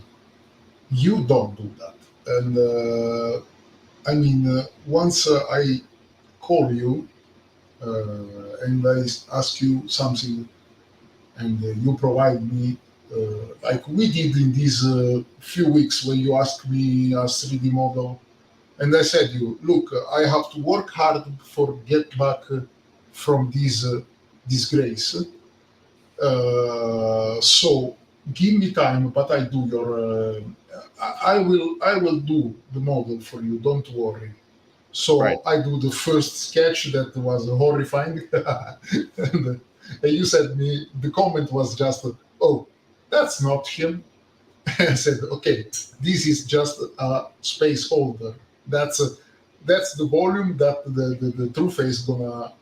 you don't do that. And I mean, once I call you and I ask you something, and you provide me, like we did in these few weeks when you asked me a 3D model, and I said you, look, I have to work hard for get back from this disgrace. So give me time, but I do your. I will do the model for you. Don't worry. Right. So I do the first sketch that was horrifying, and you said me the comment was just, "Oh, that's not him." I said, "Okay, this is just a space holder. That's the volume that the true face gonna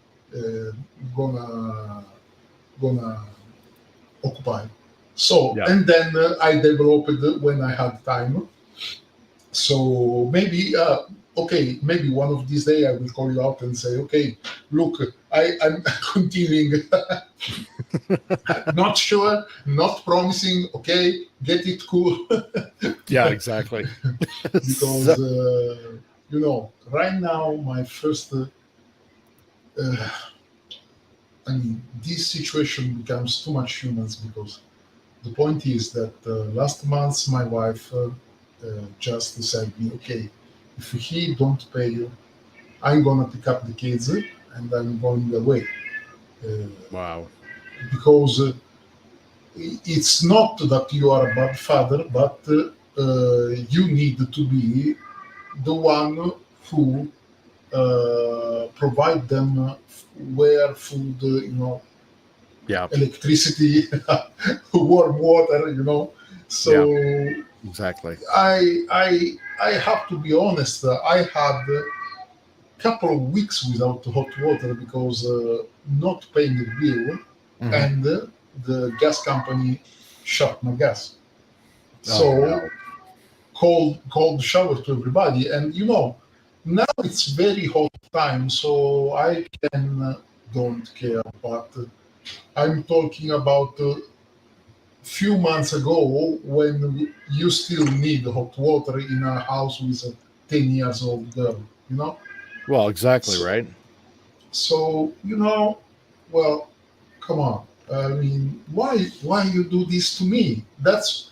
gonna occupy." So, Yeah. and then I developed when I had time. So maybe, okay, maybe one of these days I will call you out and say, okay, look, I'm continuing, not sure, not promising, okay, get it cool. Yeah, exactly. So, Because, right now, my first, I mean, this situation becomes too much humans because the point is that last month my wife just said me, okay, if he don't pay you, I'm gonna pick up the kids and I'm going away uh, wow. because it's not that you are a bad father, but you need to be the one who provide them where food, Yeah. electricity, warm water, Yeah. So Exactly. I have to be honest. I had a couple of weeks without hot water because not paying the bill, Hmm. and the gas company shut my gas. Oh So no. cold shower to everybody, and now it's very hot time, so I can don't care. But I'm talking about few months ago when you still need hot water in a house with a 10 years old girl, Well, exactly so, right. so well, come on. I mean, why you do this to me? That's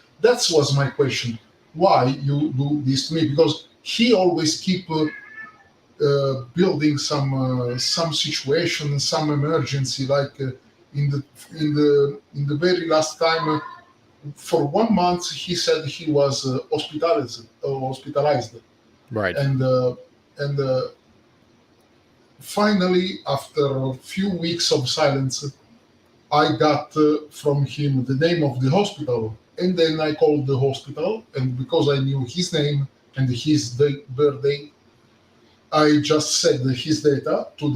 was my question. Why you do this to me? Because he always keep building some situation, some emergency, like in the in the very last time. For 1 month, he said he was hospitalized, Right. and finally, after a few weeks of silence, I got from him the name of the hospital, and then I called the hospital, and because I knew his name and his birthday, I just said his data to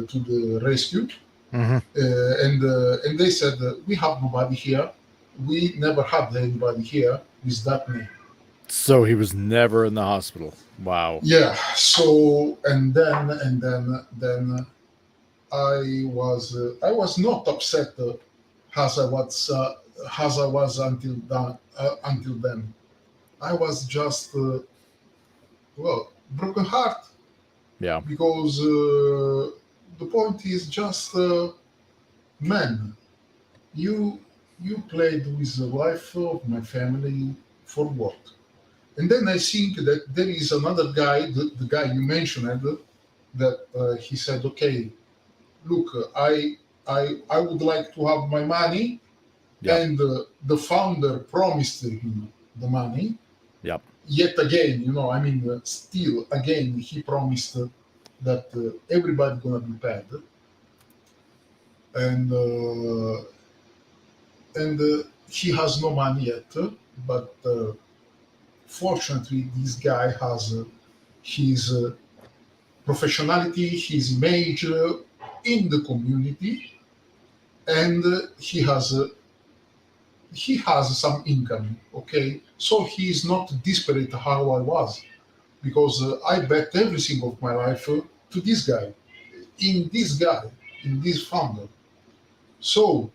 the rescue, Hmm. and they said we have nobody here. We never had anybody here with that name. So he was never in the hospital. Wow. Yeah. So and then I was not upset as I was until then. I was just well broken heart Yeah. because the point is just man, you you played with the life of my family for what? And then I think that there is another guy, the guy you mentioned, that he said, okay, look, I would like to have my money, Yep. and the founder promised him the money. Yep. Yet again, I mean, still again, he promised that everybody gonna be paid, and he has no money yet, but fortunately, this guy has his professionality, his image in the community, and he has some income. Okay, so he is not desperate how I was, because I bet everything of my life to this guy, in this guy, in this founder. So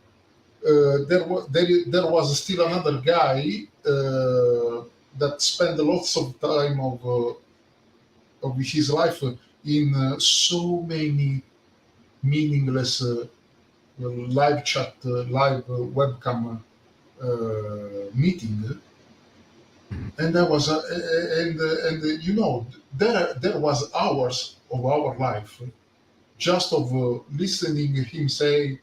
there was still another guy that spent lots of time of his life in so many meaningless live chat, live webcam meeting, Mhm. and there was and there was hours of our life just of listening him say,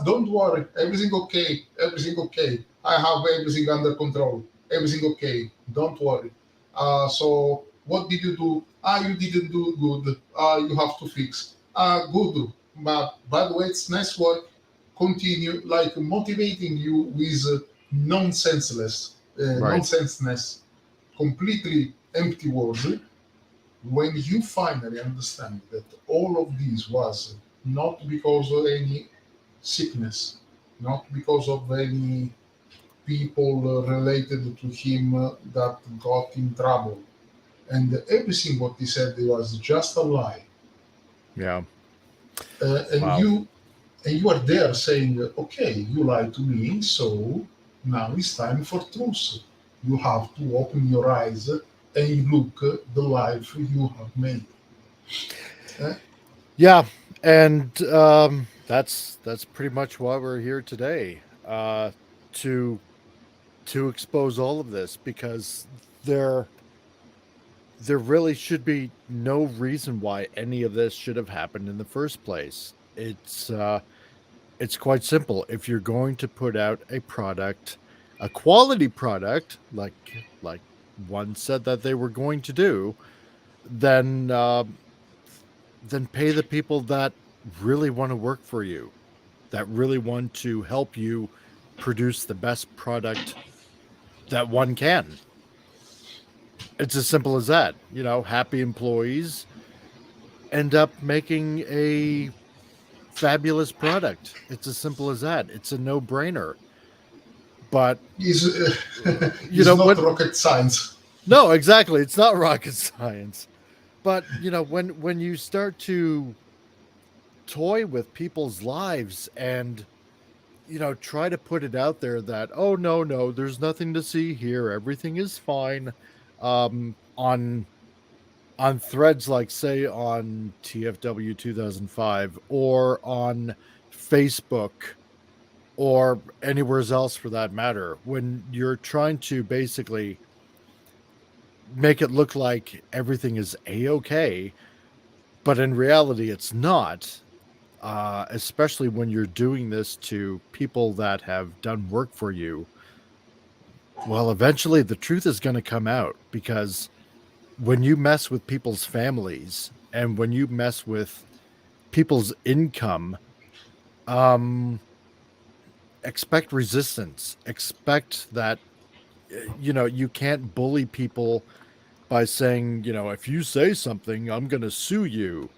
don't worry, everything okay, everything okay. I have everything under control, everything okay. Don't worry. So what did you do? You didn't do good. You have to fix. Good. But by the way, it's nice work. Continue, like motivating you with Right. nonsenseness, completely empty words. When you finally understand that all of this was not because of any sickness, not because of any people related to him that got in trouble, and everything what he said was just a lie, Yeah. and Wow. you are there saying, okay, you lied to me, so now it's time for truth. You have to open your eyes and look the life you have made. Uh, Yeah. And that's pretty much why we're here today. To expose all of this, because there there really should be no reason why any of this should have happened in the first place. It's quite simple. If you're going to put out a product, a quality product, like one said that they were going to do, then then pay the people that really want to work for you, that really want to help you produce the best product that one can. It's as simple as that. Happy employees end up making a fabulous product. It's as simple as that. It's a no-brainer. But is you is know not what? rocket science. No, exactly. It's not rocket science. But when you start to toy with people's lives and try to put it out there that, oh, no, no, there's nothing to see here, everything is fine, on threads like, say, on TFW 2005, or on Facebook, or anywhere else for that matter, when you're trying to basically make it look like everything is a-okay, but in reality it's not. Especially when you're doing this to people that have done work for you. Well, eventually the truth is going to come out, because when you mess with people's families and when you mess with people's income, um, expect resistance. Expect that, you can't bully people by saying, if you say something, I'm going to sue you,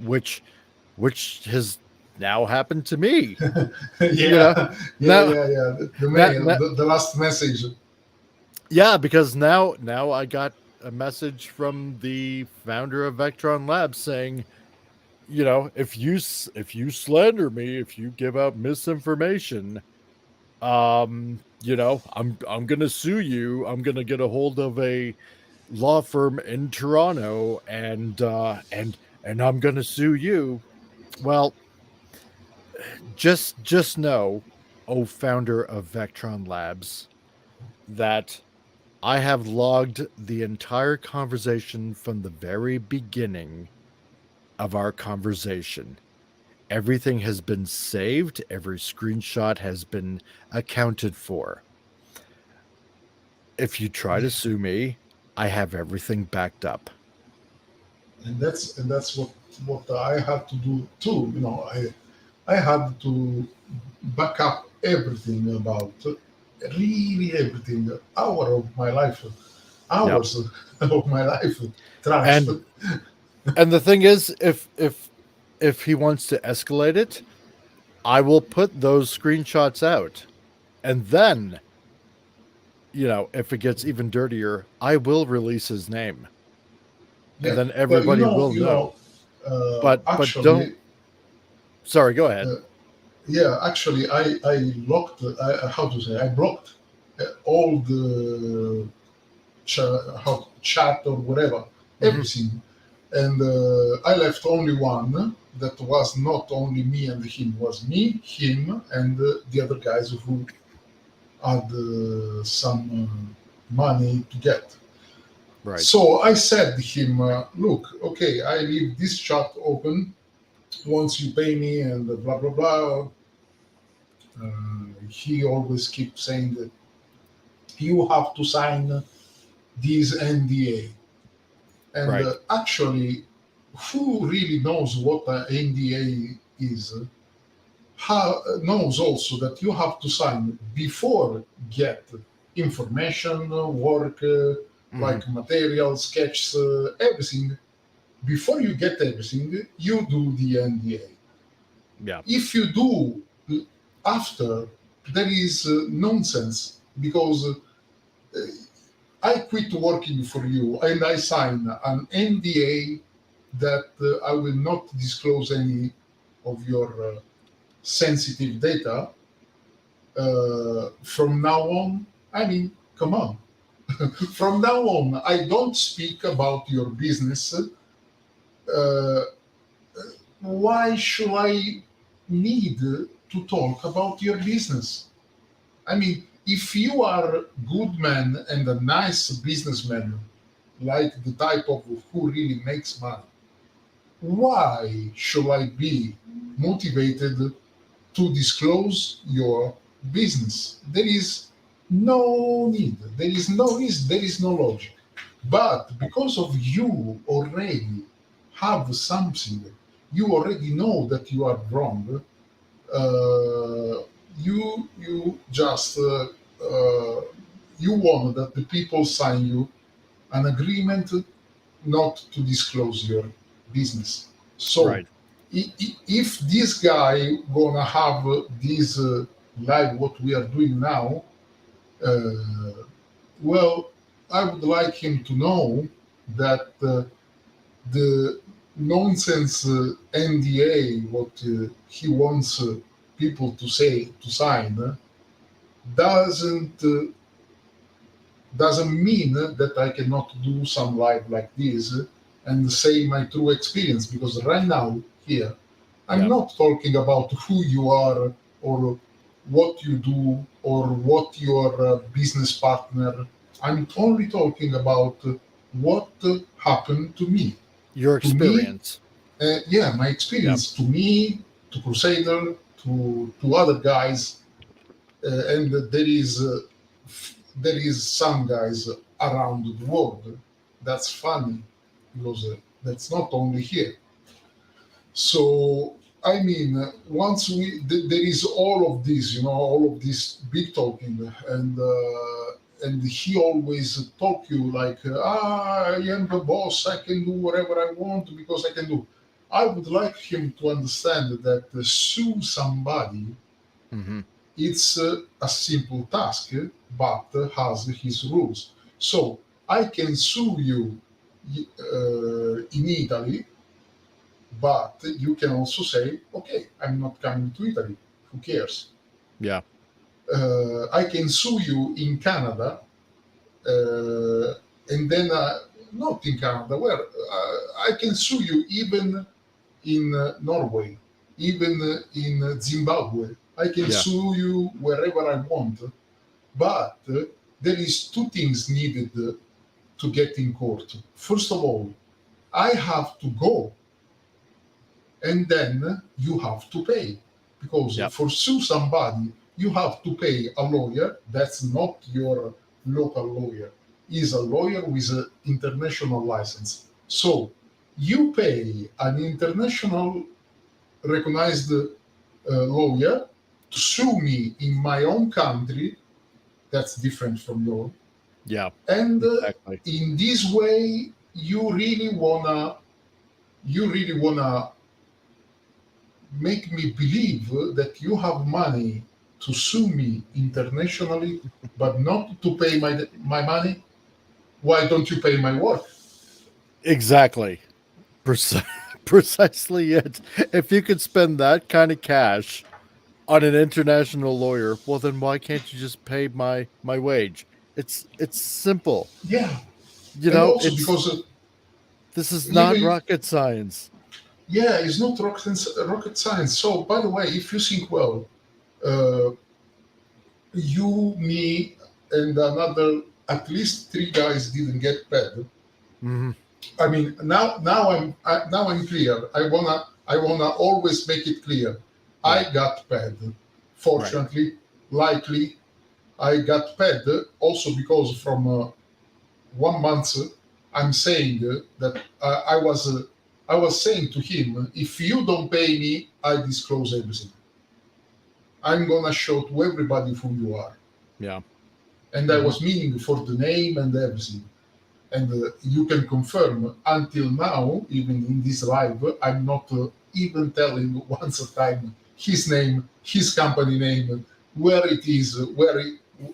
which has now happened to me. You know, Yeah, yeah, now, yeah, yeah. The now, mail, the last message. yeah, because now I got a message from the founder of Vectron Labs saying, if you slander me, if you give out misinformation, I'm gonna sue you. I'm gonna get a hold of a law firm in Toronto, and I'm gonna sue you. Well, just know, oh founder of Vectron Labs, that I have logged the entire conversation from the very beginning of our conversation. Everything has been saved, every screenshot has been accounted for. If you try to sue me, I have everything backed up. And that's what I had to do too. I had to back up everything about really everything. Hour of my life, Yeah. hours of my life trashed. And and the thing is, if he wants to escalate it, I will put those screenshots out. And then, if it gets even dirtier, I will release his name. And Yeah, then well, everybody will know. But don't. actually, Sorry, go ahead. uh, yeah, actually, I locked. How to say? I blocked all the chat or whatever, Hmm. everything, and I left only one that was not only me and him, was me, him, and the other guys who had some money to get. Right. So I said to him, look, okay, I leave this chat open once you pay me and blah blah blah. He always keeps saying that you have to sign this NDA. And Right. actually, who really knows what an NDA is, knows also that you have to sign before get information, work, Hmm. like material, sketches, everything. Before you get everything, you do the NDA. Yeah. If you do after, there is nonsense because I quit working for you and I sign an NDA that I will not disclose any of your sensitive data from now on. I mean, come on. From now on, I don't speak about your business. Why should I need to talk about your business? I mean, if you are a good man and a nice businessman, like the type of who really makes money, why should I be motivated to disclose your business? There is no need, there is no reason, there is no logic. But because of you already have something, you already know that you are wrong, uh, you just you want that the people sign you an agreement not to disclose your business. So Right. if this guy gonna have this live what we are doing now, uh, well, I would like him to know that the nonsense NDA what he wants people to say to sign doesn't doesn't mean that I cannot do some live like this and say my true experience because right now here I'm Yeah. not talking about who you are or what you do or what your business partner. I'm only talking about what happened to me. Your To me, experience. yeah, my Yeah. experience. To me, to Crusader, to other guys, and there is some guys around the world. That's funny because that's not only here. So I mean, once there is all of this, all of this big talking, and he always talk you like, I am the boss, I can do whatever I want because I can do. I would like him to understand that sue somebody, Hmm. it's a simple task, but has his rules. So I can sue you in Italy, but you can also say, okay, I'm not coming to Italy. Who cares? Yeah. I can sue you in Canada, and then not in Canada, where I can sue you even in Norway, even in Zimbabwe. I can Yeah. sue you wherever I want, but there is two things needed to get in court. First of all, I have to go, and then you have to pay, because Yeah. for sue somebody you have to pay a lawyer that's not your local lawyer. He's a lawyer with an international license, so you pay an international recognized lawyer to sue me in my own country that's different from yours, Yeah. and Exactly. in this way you really wanna make me believe that you have money to sue me internationally, but not to pay my money. Why don't you pay my work? Exactly. Preci- Precisely it. If you could spend that kind of cash on an international lawyer, well then why can't you just pay my wage? It's simple. Yeah, You and know, also it's because this is not even rocket science. yeah, it's not rocket science. So by the way, if you think well, uh, you, me, and another at least three guys didn't get paid. Hmm. I mean, now I'm clear. I wanna always make it clear. Yeah. I got paid. Right. Fortunately, likely, I got paid also because from 1 month I'm saying that I was saying to him, if you don't pay me, I disclose everything. I'm gonna show to everybody who you are, Yeah. and I Hmm. was meaning for the name and everything. And you can confirm until now, even in this live, I'm not even telling once a time his name, his company name, where it is,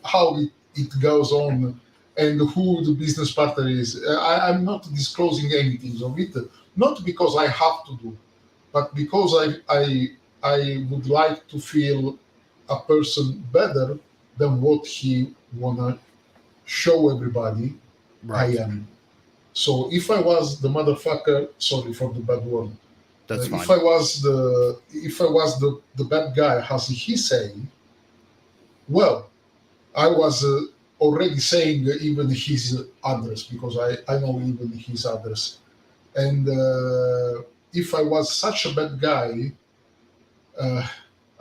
how it goes on, and who the business partner is. I'm not disclosing anything of it, not because I have to do, but because I would like to feel a person better than what he wanna show everybody I Right. am. So if I was the motherfucker, sorry for the bad word, That's if fine. I was the bad guy, as he say, well, I was already saying even his address because I know even his address. And if I was such a bad guy, uh,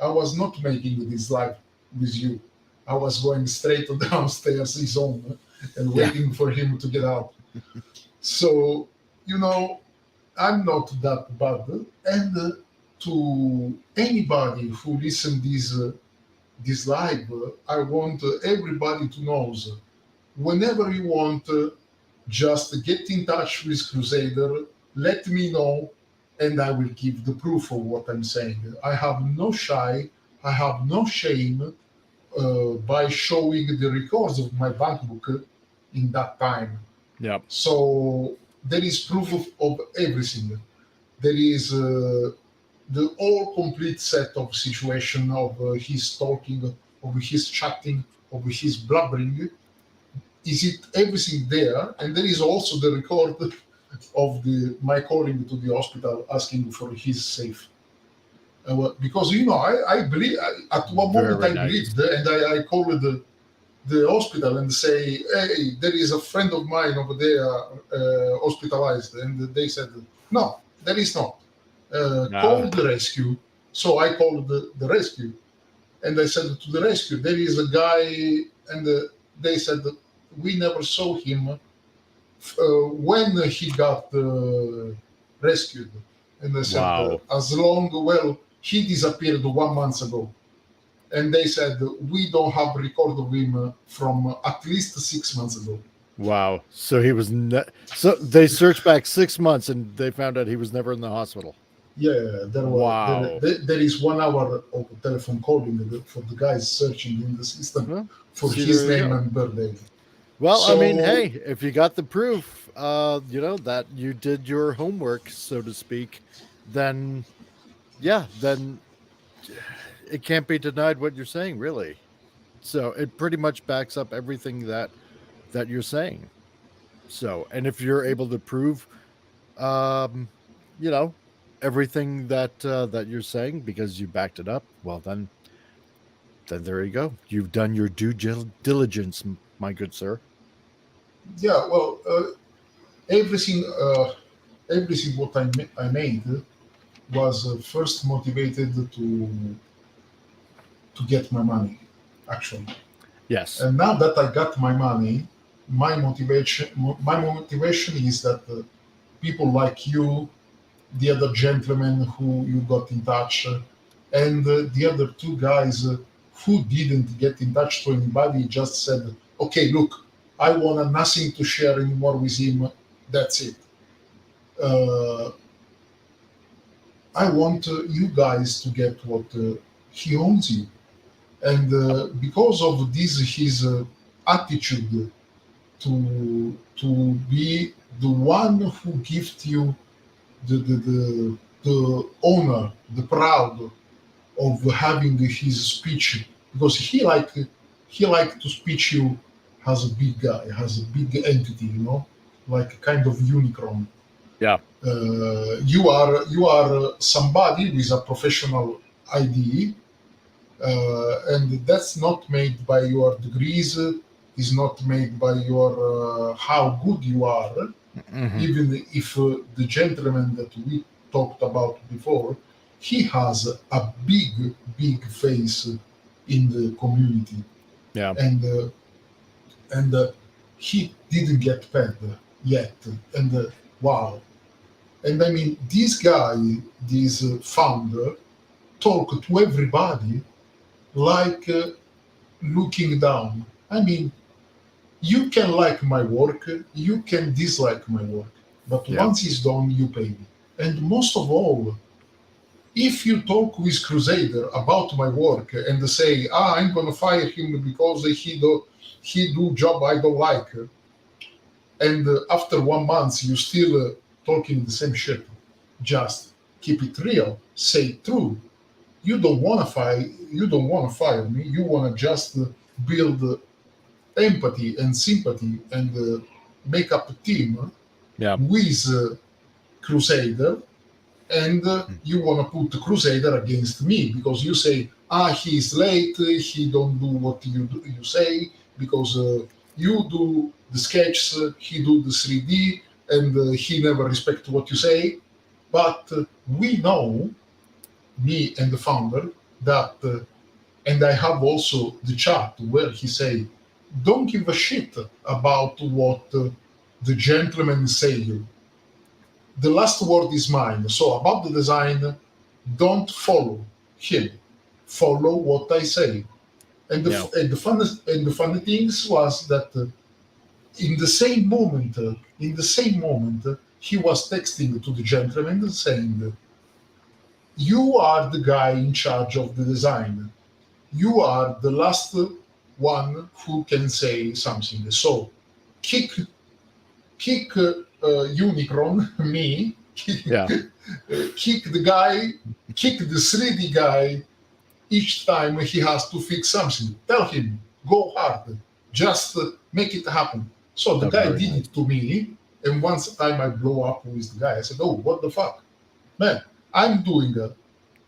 I was not making this live with you. I was going straight downstairs his own and Yeah. waiting for him to get out. So, you know, I'm not that bad. And to anybody who listen this live, I want everybody to knows. Whenever you want, just get in touch with Crusader. Let me know, and I will give the proof of what I'm saying. I have no shy. I have no shame by showing the records of my bank book in that time. Yep. So there is proof of everything. There is the all complete set of situation of his talking, of his chatting, of his blabbering. Is it everything there? And there is also the record of the my calling to the hospital asking for his safe. Because I believe at one moment Very I nice. believed and I called. the hospital and say, "Hey, there is a friend of mine over there hospitalized," and they said, "No, there is not. Ah, Call the rescue." So I called the rescue, and I said to the rescue, "There is a guy," and they said, "We never saw him when he got rescued." And I said, wow. "As long, well, he disappeared 1 month ago." And they said, "We don't have record of him from at least 6 months ago." Wow. So he was so they searched back 6 months and they found out he was never in the hospital. Yeah, Wow. there is 1 hour of telephone calling for the guys searching in the system Well, for see, his there you name go. and birthday. Well, I mean, So hey, if you got the proof, that you did your homework, so to speak, then yeah, then it can't be denied what you're saying, really. So it pretty much backs up everything that you're saying. So, and if you're able to prove, um, you know, everything that you're saying because you backed it up, well, then there you go. You've done your due diligence, my good sir. yeah, well, everything everything what I made was first motivated to get my money, actually. Yes. And now that I got my money, my motivation is that people like you, the other gentleman who you got in touch, and the other two guys who didn't get in touch to anybody, just said, "Okay, look, I want nothing to share anymore with him. That's it. Uh, I want you guys to get what he owns you." And because of this, his attitude to be the one who gives you the honor, the proud of having his speech, because he like to speech you as a big guy, as a big entity, like a kind of unicorn. Yeah. You are somebody with a professional ID, and that's not made by your degrees, is not made by your how good you are. Hmm. Even if the gentleman that we talked about before, he has a big face in the community, Yeah. and he didn't get paid yet, and wow. And I mean, this guy, this founder, talk to everybody like looking down. I mean, you can like my work, you can dislike my work, but Yeah. once it's done, you pay me. And most of all, if you talk with Crusader about my work and say, I'm gonna fire him because he do job I don't like, and after 1 month you still talking the same shit, just keep it real, say it true. You don't want to fire me. You want to just build empathy and sympathy and make up a team Yeah. with Crusader, and you want to put the Crusader against me because you say, he's late, he don't do what you say, because you do the sketches, he do the 3D, and he never respect what you say. But we know, me and the founder, that and I have also the chat where he say, "Don't give a shit about what the gentleman say you. The last word is mine. So about the design, don't follow him. Follow what I say." And Yeah. the funny things was that in the same moment, he was texting to the gentleman saying, "You are the guy in charge of the design. You are the last one who can say something. So kick Unicron, me, Yeah. kick the guy, kick the 3D guy each time he has to fix something. Tell him, go hard, just make it happen." So the Oh, guy very did nice. it to me, and once time I blow up with the guy, I said, "Oh, what the fuck, man! I'm doing a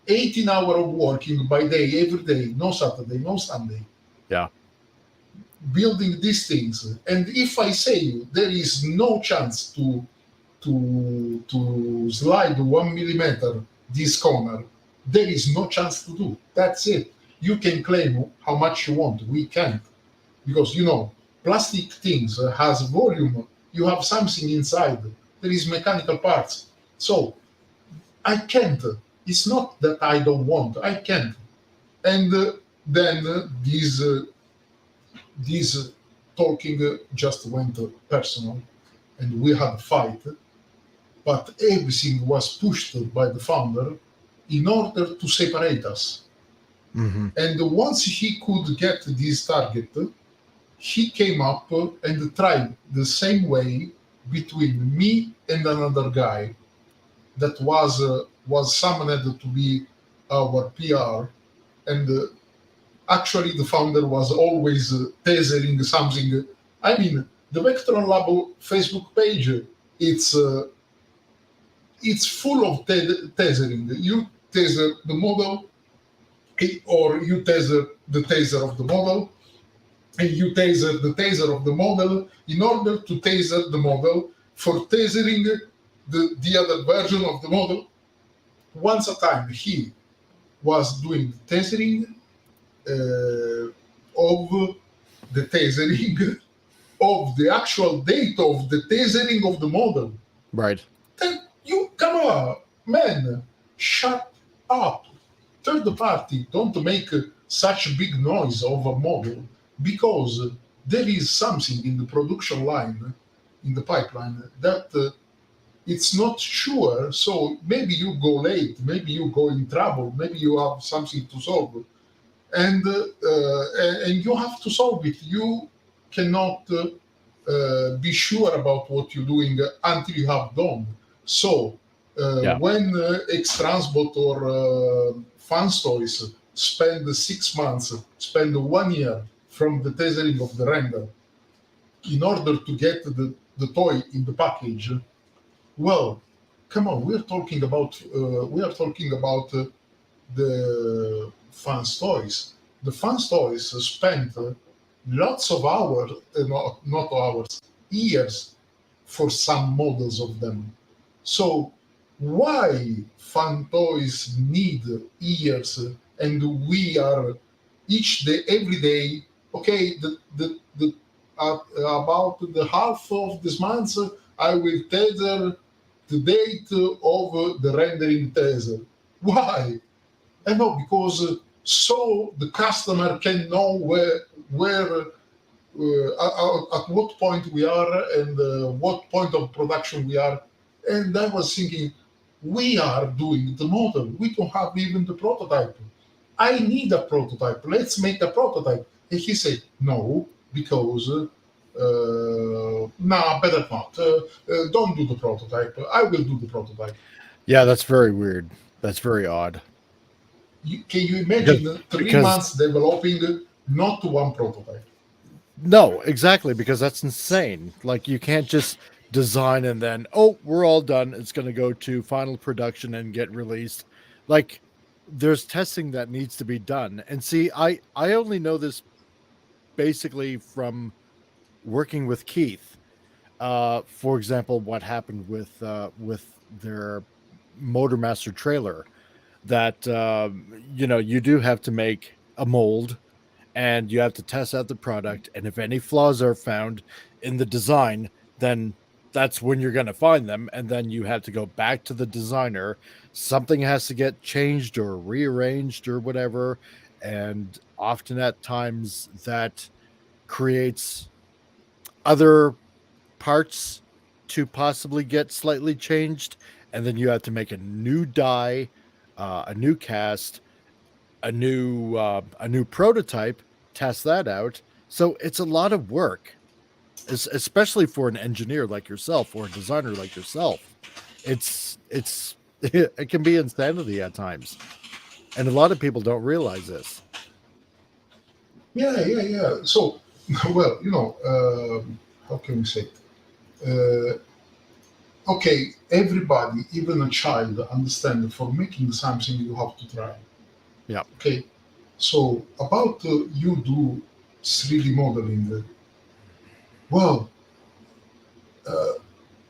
18 hour of working by day every day, no Saturday, no Sunday, Yeah. building these things. And if I say you, there is no chance to slide 1 millimeter this corner, there is no chance to do. That's it. You can claim how much you want. We can't, because plastic things has volume. You have something inside. There is mechanical parts. So I can't. It's not that I don't want. I can't. And then this talking just went personal, and we had a fight. But everything was pushed by the founder in order to separate us. Mm-hmm. And once he could get this target, he came up and tried the same way between me and another guy that was summoned to be our PR. And actually, the founder was always tethering something. I mean, the Vectron Lab Facebook page, it's full of tethering. You tether the model, or you tether the taser of the model, and you taser the taser of the model in order to taser the model for tethering the other version of the model. Once a time, he was doing tethering of the tethering of the actual date of the tethering of the model. Right. Then you come on, man, shut up. Third party, don't make such big noise of a model, because there is something in the production line, in the pipeline, that it's not sure. So maybe you go late, maybe you go in trouble, maybe you have something to solve, and you have to solve it. You cannot be sure about what you're doing until you have done. So when X-Transbot or Fans Toys spend 6 months, spend 1 year from the tethering of the render in order to get the toy in the package, well, come on, we are talking about the Fans Toys. The Fans Toys spent lots of hours, not hours, years for some models of them. So why Fan Toys need years, and we are each day, every day, okay, about the half of this month, I will tether the date of the rendering tether. Why? I know, because so the customer can know where at what point we are, and what point of production we are. And I was thinking, we are doing the model. We don't have even the prototype. I need a prototype. Let's make a prototype. And he said, no, because nah, better not. Don't do the prototype. I will do the prototype. Yeah, that's very weird. That's very odd. Can you Because imagine 3 months because developing not one prototype? no, exactly, because that's insane. Like, you can't just design and then, oh, we're all done. It's going to go to final production and get released. Like, there's testing that needs to be done. And see, I only know this basically from working with Keith. For example, what happened with their Motormaster trailer, that you do have to make a mold, and you have to test out the product, and if any flaws are found in the design, then that's when you're going to find them, and then you have to go back to the designer. Something has to get changed or rearranged or whatever, and often at times that creates other parts to possibly get slightly changed, and then you have to make a new die, a new cast, a new prototype, test that out. So it's a lot of work, especially for an engineer like yourself or a designer like yourself. It's it can be insanity at times, and a lot of people don't realize this. Yeah. So, well, how can we say it? Okay, everybody, even a child, understand that for making something you have to try. Yeah. Okay, so about you do 3D modeling. Well,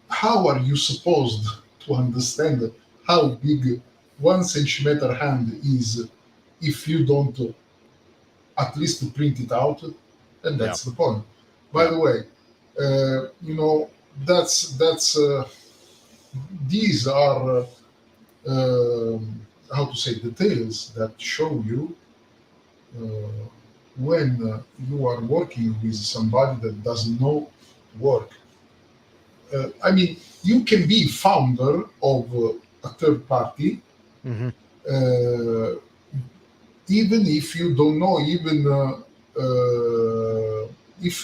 how are you supposed to understand how big 1 centimeter hand is if you don't at least print it out? And Yeah. that's the point. By Yeah. the way, that's these are how to say details that show you uh, when you are working with somebody that doesn't know work. I mean, you can be founder of a third party, Hmm. uh, even if you don't know even if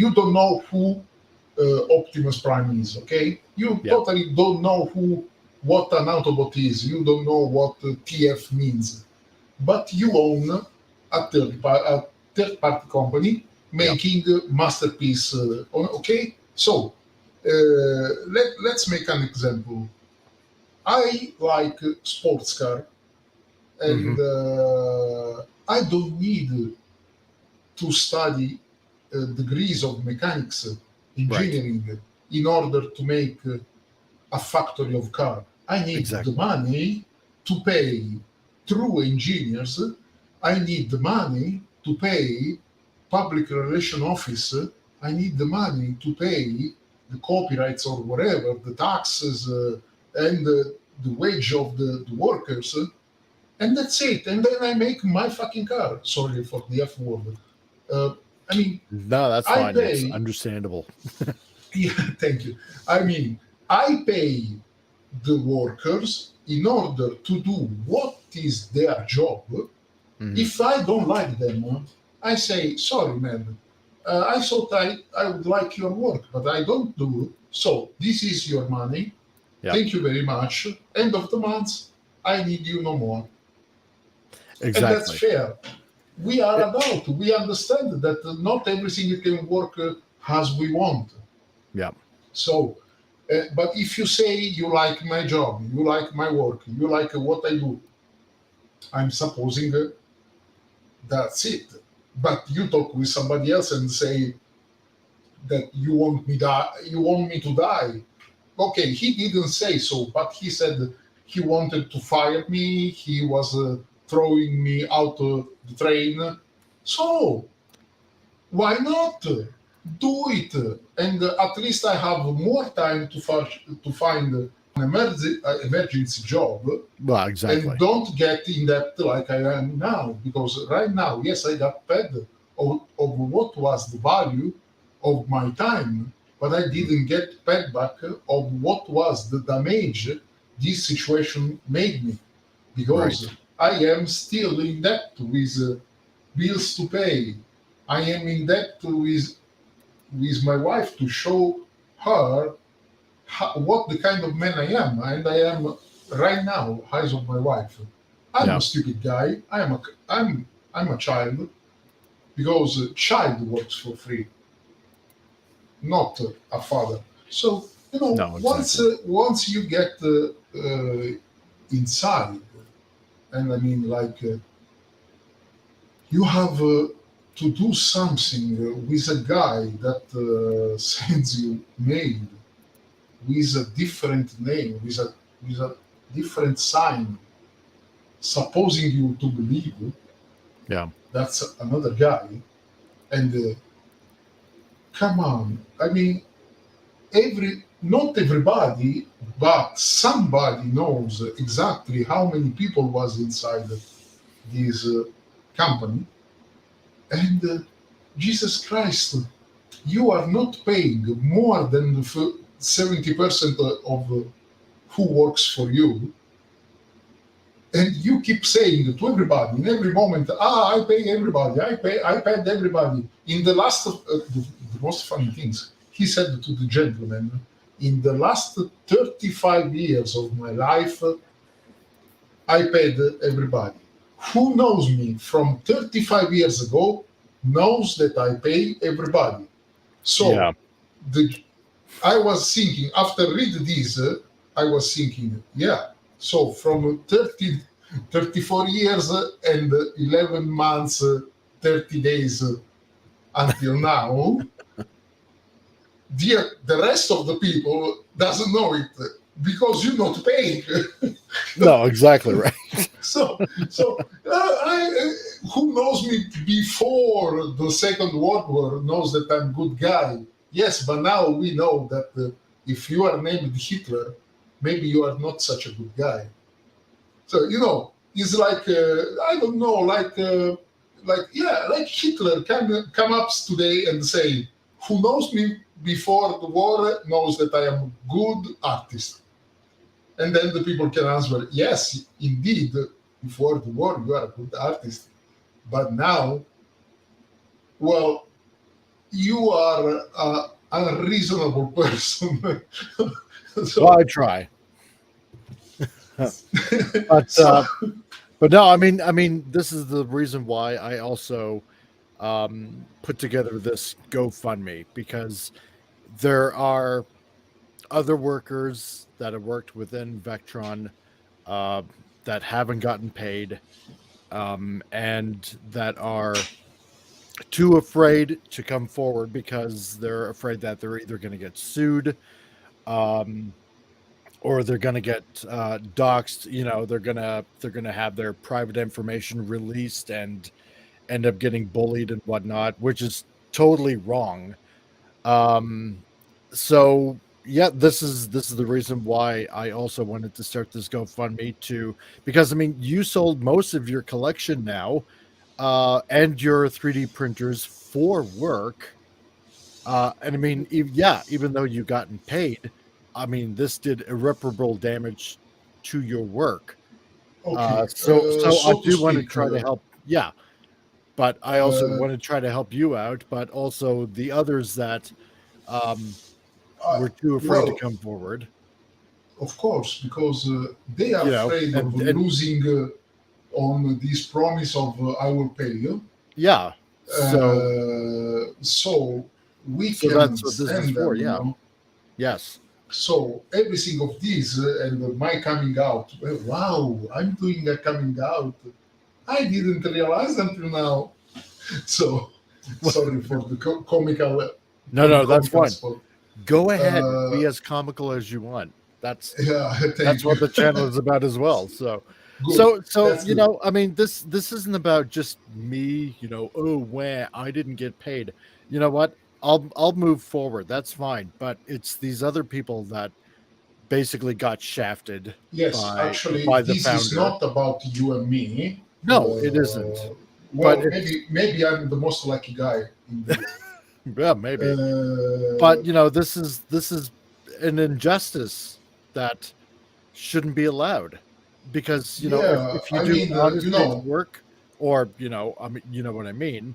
you don't know who Optimus Prime is. Okay, you Yeah. totally don't know who what an Autobot is. You don't know what TF means, but you own a third party company Yeah. making masterpiece. Okay, so let's make an example. I like sports car, Hmm. and I don't need to study degrees of mechanics, Right. engineering, in order to make a factory of car. I need the Exactly. money to pay true engineers. I need the money to pay public relation office. I need the money to pay the copyrights or whatever, the taxes and the wage of the workers. And that's it. And then I make my fucking car. Sorry for the F word. Uh, I mean, No, that's I fine. It's pay. understandable. Yeah, thank you. I mean, I pay the workers in order to do what is their job. Hmm. If I don't like them, I say, sorry, man, I thought I would like your work, but I don't do. So this is your money. Yeah. Thank you very much. End of the month, I need you no more. And that's Exactly. fair. We are It, adult. We understand that not everything can work as we want. yeah. So, but if you say you like my job, you like my work, you like what I do, I'm supposing that's it. But you talk with somebody else and say that you want me to die. Okay, he didn't say so, but he said he wanted to fire me. He was throwing me out the train. So why not do it? And at least I have more time to find an emergency job Well, and exactly. don't get in debt like I am now. Because right now, yes, I got paid of what was the value of my time, but I Mhm. didn't get paid back of what was the damage this situation made me. Right. Because I am still in debt with bills to pay. I am in debt with my wife to show her what the kind of man I am, and I am right now, eyes of my wife. I'm a Yeah. stupid guy. I'm a child because a child works for free, not a father. So No, once exactly. once you get inside, and I mean like you have to do something with a guy that sends you mail with a different name, with a different sign, supposing you to believe Yeah. that's another guy. And come on, I mean, not everybody, but somebody knows exactly how many people was inside this company. And Jesus Christ, you are not paying more than 70% of who works for you, and you keep saying to everybody in every moment, I pay everybody, I paid everybody. In the last, the most funny things, he said to the gentleman, in the last 35 years of my life, I paid everybody. Who knows me from 35 years ago knows that I pay everybody. So Yeah. the I was thinking after read this, I was thinking, yeah. So from 34 years and 11 months 30 days until now, the rest of the people doesn't know it because you're not paying. No, exactly right. Who knows me before the Second World War knows that I'm a good guy. Yes, but now we know that if you are named Hitler, maybe you are not such a good guy. So it's like I don't know, like Hitler can come up today and say, "Who knows me before the war knows that I am a good artist." And then the people can answer, yes, indeed, before the war, you are a good artist. But now, well, you are an unreasonable person. Well, I try. but so, but no, I mean, this is the reason why I also put together this GoFundMe, because there are other workers that have worked within Vectron uh, that haven't gotten paid, and that are too afraid to come forward because they're afraid that they're either going to get sued, um, or they're going to get doxxed. They're gonna have their private information released and end up getting bullied and whatnot, which is totally wrong. Um, so yeah, this is the reason why I also wanted to start this GoFundMe, because I mean, you sold most of your collection now, and your 3D printers for work. And I mean, even though you gotten paid, I mean, this did irreparable damage to your work. okay, So I so to do want to speak, try to help. Yeah, but I also want to try to help you out, but also the others that um, were too afraid to well, come forward. of course, because they are afraid of And losing on this promise of I will pay you. yeah, So we so can that's what this is understand for. Yeah. them. Yes. So everything of this and my coming out. Wow, I'm doing a coming out. I didn't realize until now. So sorry for the comical No, that's fine. spot. Go ahead, Uh, be as comical as you want. That's yeah, that's thank you. what the channel is about as well. So, Good. That's you good. know, I mean, this isn't about just me. Oh, where I didn't get paid. You know what? I'll move forward. That's fine. But it's these other people that basically got shafted Yes, by actually, by the this is founder. not about you and me. No, it isn't. But Well, it's maybe I'm the most lucky guy indeed. yeah, maybe. Uh, But this is an injustice that shouldn't be allowed, because yeah, if you I do mean, honest day's work, or I mean, you know what I mean,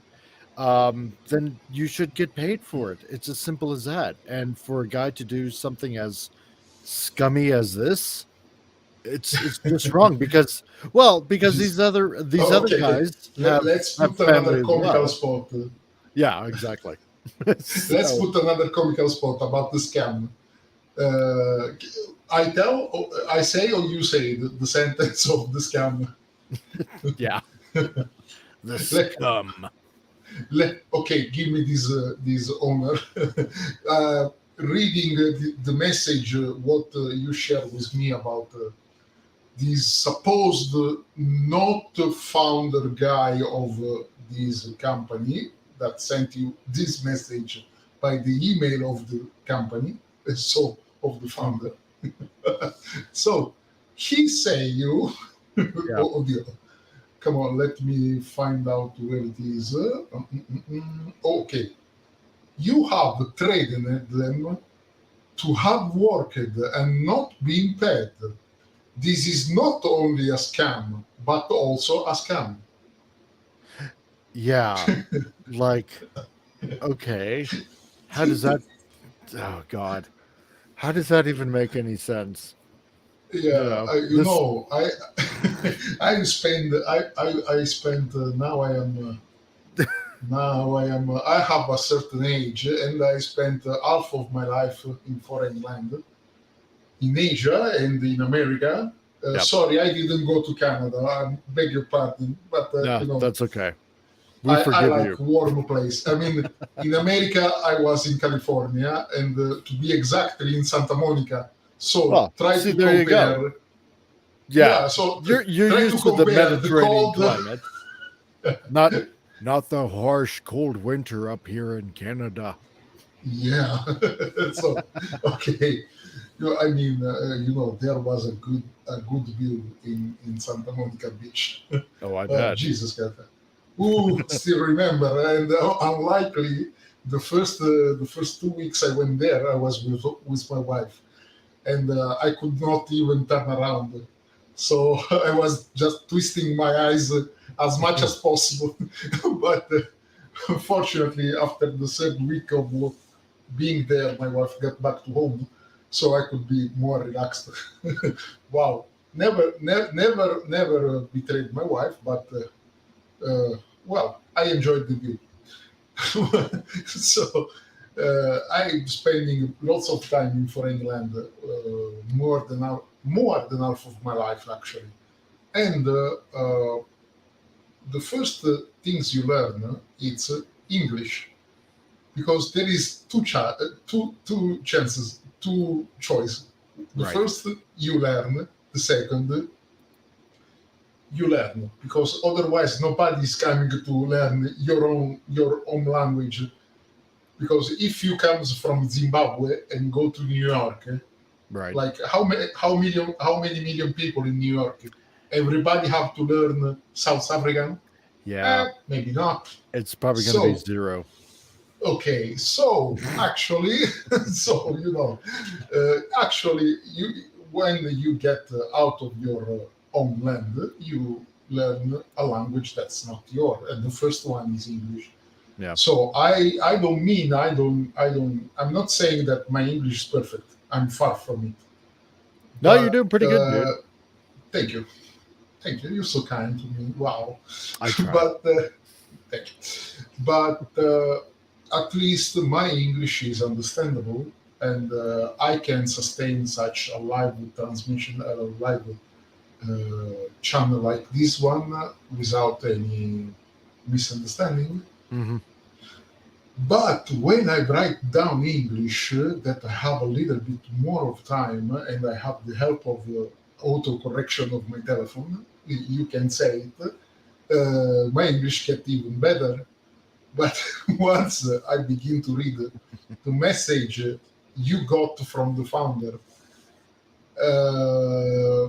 then you should get paid for it. It's as simple as that. And for a guy to do something as scummy as this, it's just wrong, because just these other okay, okay. guys have Let's have put another family as comical well. spot. Yeah, exactly. Let's So put another comical spot about the scam. Uh, I say, or you say the sentence of the scam. yeah, the let, scum. okay, give me this honor. Reading the message, what you shared with me about this supposed not founder guy of this company that sent you this message by the email of the company, so of the founder. So he say you, Yeah. oh dear, come on, let me find out where it is. Okay, you have traded them to have worked and not been paid. This is not only a scam, but also a scam. Yeah. Like, okay. How does that oh god. How does that even make any sense? Yeah, This I spend now I have a certain age and I spent half of my life in foreign land, in Asia and in America. Yep. Sorry, I didn't go to Canada. I beg your pardon, but Yeah, that's okay. We I forgive like you. warm place. I mean, in America, I was in California, and to be exactly in Santa Monica. So Well, try see, to there you go. compare. Yeah, Yeah, so you're try to used to the compare the Mediterranean cold. climate, not the harsh, cold winter up here in Canada. Yeah. So okay. I mean, there was a good view in Santa Monica Beach. Oh, I bet. Jesus God. Who still remember? And unlikely, the first 2 weeks I went there, I was with my wife, and I could not even turn around. So I was just twisting my eyes as much as possible. But unfortunately, after the third week of being there, my wife got back to home, so I could be more relaxed. Wow, never betrayed my wife, but well, I enjoyed the view. So I'm spending lots of time in foreign land, more than half of my life actually. And the first things you learn it's English, because there is two chances, two choice. The Right. first you learn, the second you learn, because otherwise nobody is coming to learn your own language. Because if you comes from Zimbabwe and go to New York, Right. like how many million people in New York, everybody have to learn South African? Yeah. Maybe not. It's probably going to be So zero. okay, so actually, so actually, when you get out of your own land, you learn a language that's not yours, and the first one is English. Yeah. So I don't mean I'm not saying that my English is perfect. I'm far from it. No, you're But doing pretty good, dude. thank you, you're so kind to me. Wow, I try. but thank you. But at least my English is understandable, and I can sustain such a live transmission, a live channel like this one without any misunderstanding. Hmm. But when I write down English, that I have a little bit more of time and I have the help of auto correction of my telephone, you can say it, my English get even better. But once I begin to read the message you got from the founder, uh,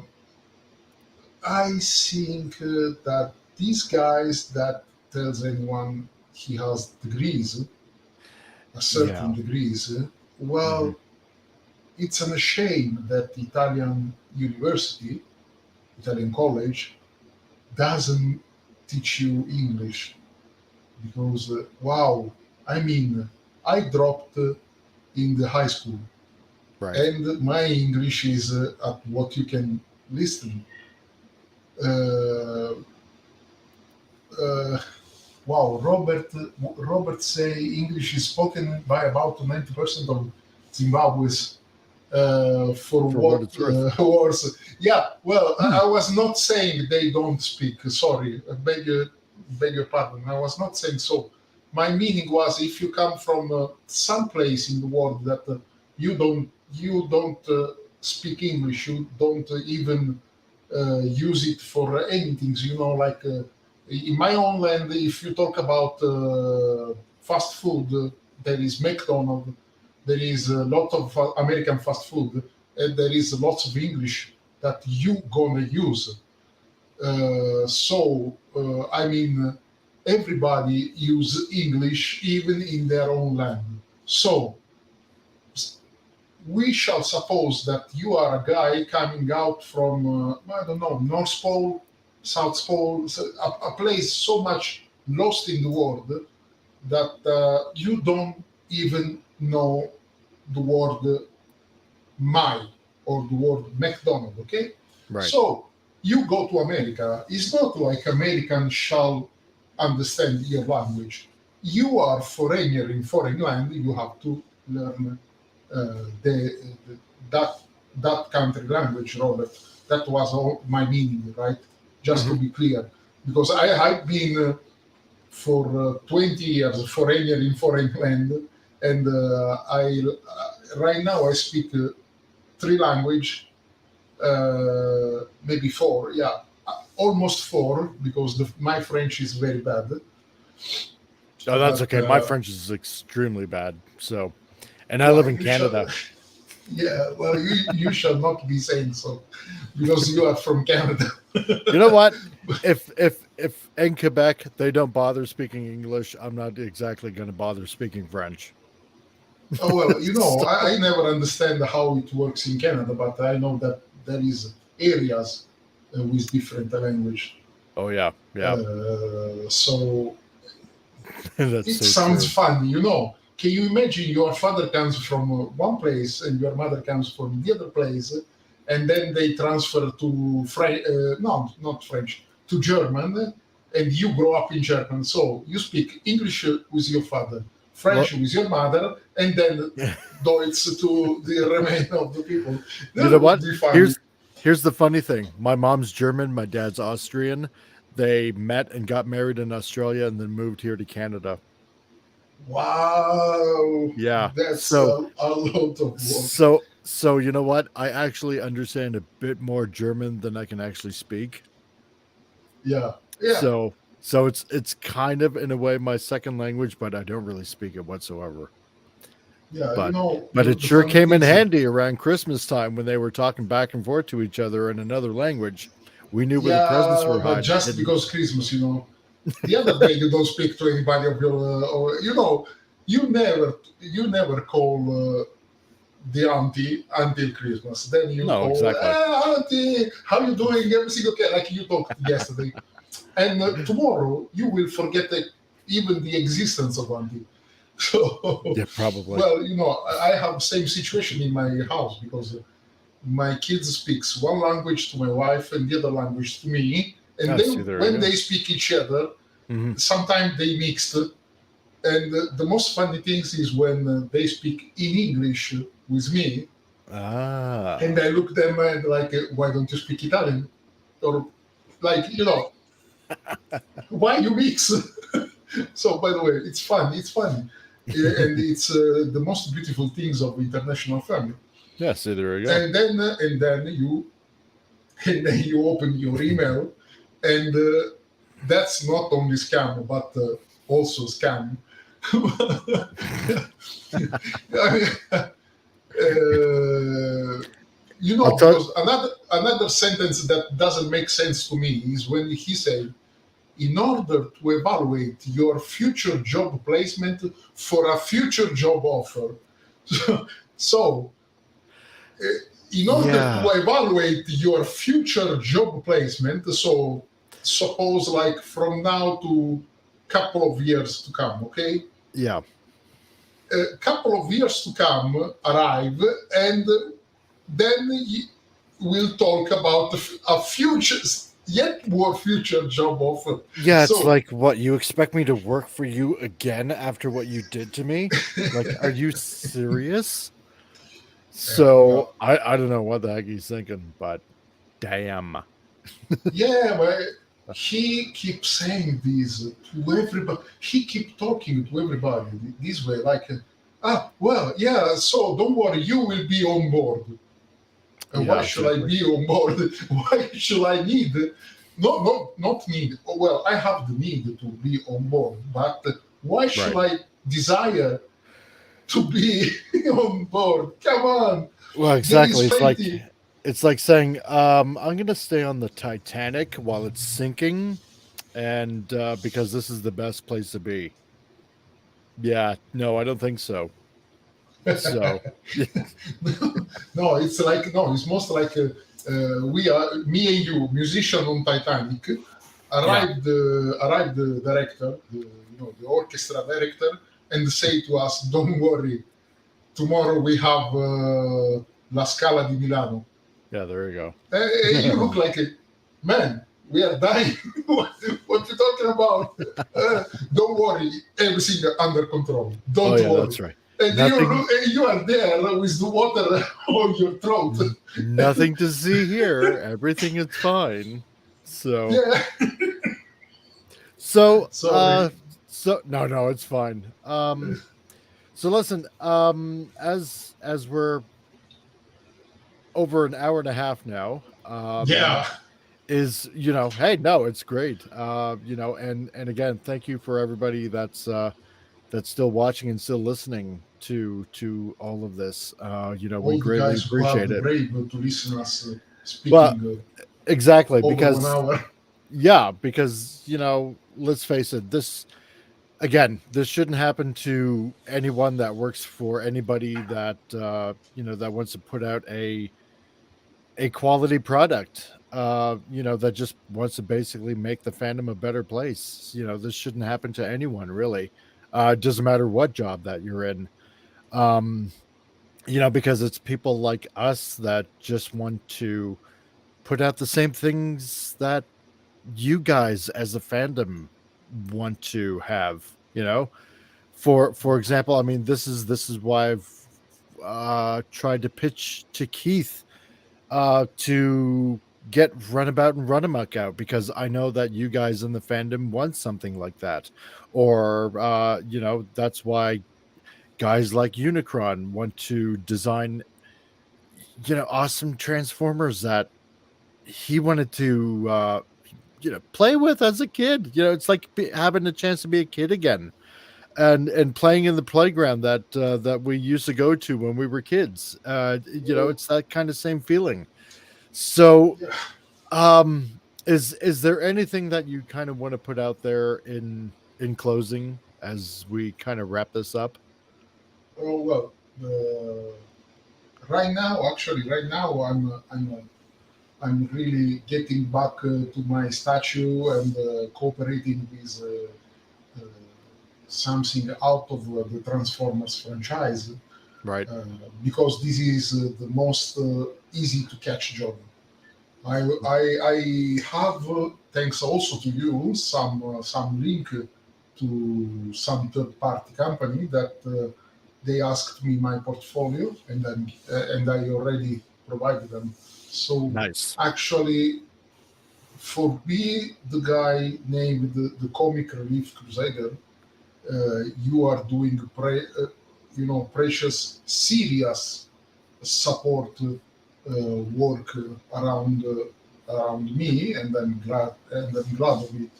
I think that these guys that tells anyone he has degrees, a certain Yeah. degrees, Hmm. well, it's a shame that Italian university, Italian college, doesn't teach you English, because wow, I mean, I dropped in the high school, Right. and my English is at what you can listen. Uh, uh, wow, Robert say English is spoken by about 90% of Zimbabwe's for For what what it's worth. was. Yeah, well, I was not saying they don't speak. Sorry, beg your pardon. I was not saying so. My meaning was, if you come from some place in the world that you don't speak English, you don't even use it for anything. Like in my own land, if you talk about fast food, there is McDonald's, there is a lot of American fast food, and there is lots of English that you gonna use. I mean, everybody use English even in their own land. So we shall suppose that you are a guy coming out from I don't know, North Pole, South Pole, so a place so much lost in the world that you don't even know the word my or the word McDonald, okay? Right. So you go to America, it's not like Americans shall understand your language. You are foreigner in foreign land, you have to learn the that that country language, Robert. That was all my meaning, right? Just to Hmm. be clear, because I've been for 20 years, foreigner in foreign land, and I right now I speak three language, maybe four, yeah, almost four because my French is very bad. Oh, that's But okay. My French is extremely bad. So, and I live well, in you shall, Canada. yeah, well, you shall not be saying so because you are from Canada. You know what? If in Quebec they don't bother speaking English, I'm not exactly going to bother speaking French. Oh well, So, I never understand how it works in Canada, but I know that there is areas with different language. oh yeah, yeah, So that's it so sounds true. fun, Can you imagine your father comes from one place and your mother comes from the other place, and then they transfer to French? No, not French, to German, and you grow up in German. So you speak English with your father, Well, French with your mother, and then Deutsch to the remainder of the people. you That know would what? be funny. Here's the funny thing. My mom's German, my dad's Austrian. They met and got married in Australia and then moved here to Canada. Wow, Yeah. that's So a lot of work. so you know what? I actually understand a bit more German than I can actually speak. Yeah, yeah. So it's kind of in a way my second language, but I don't really speak it whatsoever. Yeah, But it the sure funny came in things. handy around Christmas time when they were talking back and forth to each other in another language. We knew where the presents Yeah, were but just hidden. because Christmas, the other day you don't speak to anybody of your, or you never call the auntie until Christmas. Then you No, call, exactly. auntie, how you doing? Everything okay? Like you talked yesterday, and tomorrow you will forget even the existence of auntie. So, Yeah, probably. well, I have same situation in my house because my kids speaks one language to my wife and the other language to me, and I see. then There you when go. they speak each other, Hmm. sometimes they mixed. And the most funny things is when they speak in English with me, and Ah, I look them and like, why don't you speak Italian? Or like, why you mix? So by the way, it's fun. It's funny. And it's the most beautiful things of international family. yeah. See, there you go. And then you and then you open your email, and that's not only scam but also scam. I mean, I'll tell. because another sentence that doesn't make sense to me is when he said, in order to evaluate your future job placement for a future job offer. So uh, in order to Yeah, evaluate your future job placement, so suppose like from now to couple of years to come, okay? yeah, A couple of years to come arrive, and then we'll talk about a future, yet more future job offer. yeah. It's So like what you expect me to work for you again after what you did to me. Like, are you serious? yeah, So I don't know what the heck he's thinking, but damn. yeah, but he keeps saying this to everybody. He keep talking to everybody this way, like, well, yeah. So don't worry, you will be on board. Why Yeah, should I exactly. be on board? Why should I need? Not need. Oh, well, I have the need to be on board, but why should Right. I desire to be on board? Come on, Well, there is exactly. plenty. It's like saying, I'm gonna stay on the Titanic while it's sinking, and because this is the best place to be. Yeah, no, I don't think so. So, No, it's like no, it's most like we are me and you, musician on Titanic, yeah, arrived the director, the orchestra director, and say to us, "Don't worry, tomorrow we have La Scala di Milano." yeah, there you You look go. like a man. We are dying. What you talking about? Don't worry, everything under control. Oh Don't yeah, worry. that's right. And Nothing, you are there with the water on your throat. nothing to see here. Everything is fine. So, Yeah. so, Sorry. So no, it's fine. So listen, as we're over an hour and a half now, Yeah, is hey, no, it's great. And again, thank you for everybody that's still watching and still listening to all of this. We all the greatly guys who have appreciate the it. brave to listen us Well, speaking exactly, over one because hour. yeah, because let's face it, this shouldn't happen to anyone that works for anybody that that wants to put out a quality product, that just wants to basically make the fandom a better place. This shouldn't happen to anyone really. It doesn't matter what job that you're in. Um, because it's people like us that just want to put out the same things that you guys as a fandom want to have, for example, I mean, this is why I've tried to pitch to Keith to get Runabout and Runamuck out, because I know that you guys in the fandom want something like that. Or that's why guys like Unicron want to design awesome transformers that he wanted to play with as a kid. It's like having a chance to be a kid again, and playing in the playground that we used to go to when we were kids. It's that kind of same feeling. So, Yeah. is there anything that you kind of want to put out there in closing as we kind of wrap this up? Oh well, right now, I'm really getting back to my statue and cooperating with uh, something out of the Transformers franchise, Right. uh, because this is the most easy to catch job. I have, thanks also to you, some link to some third party company that they asked me my portfolio, and I already provided them. So Nice. actually, for me, the guy named the Comic Relief Crusader, you are doing precious, serious support work around me, and I'm glad of it.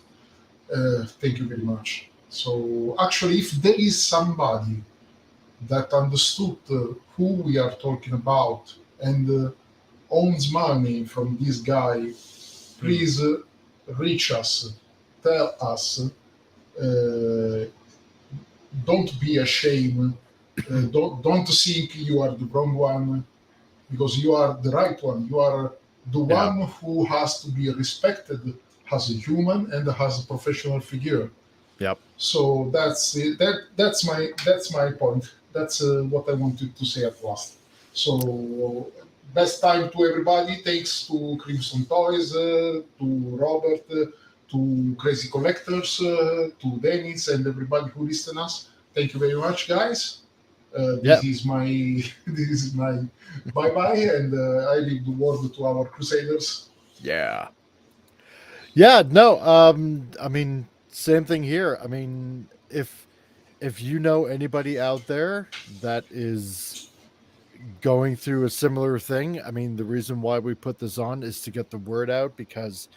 Thank you very much. So actually, if there is somebody that understood who we are talking about and owns money from this guy, Hmm. please reach us, tell us. Don't be ashamed. Don't think you are the wrong one, because you are the right one. You are the Yeah. one who has to be respected as a human and as a professional figure. Yep. So that's it. That's my point. That's what I wanted to say at last. So best time to everybody. Thanks to Crimson Toys, to Robert, to Crazy Collectors, to Dennis, and everybody who listen us. Thank you very much, guys. This Yep. is my this is my bye bye, and I leave the word to our Crusaders. Yeah. Yeah. No. I mean, same thing here. I mean, if you know anybody out there that is going through a similar thing, I mean, the reason why we put this on is to get the word out, because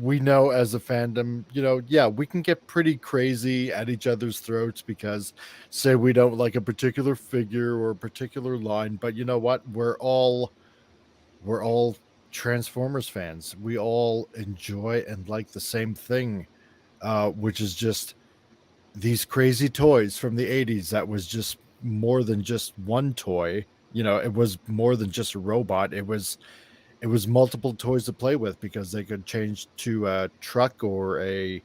we know as a fandom, yeah, we can get pretty crazy at each other's throats because, say, we don't like a particular figure or a particular line, but you know what, we're all Transformers fans. We all enjoy and like the same thing, which is just these crazy toys from the 80s that was just more than just one toy. It was more than just a robot. It was multiple toys to play with, because they could change to a truck, or a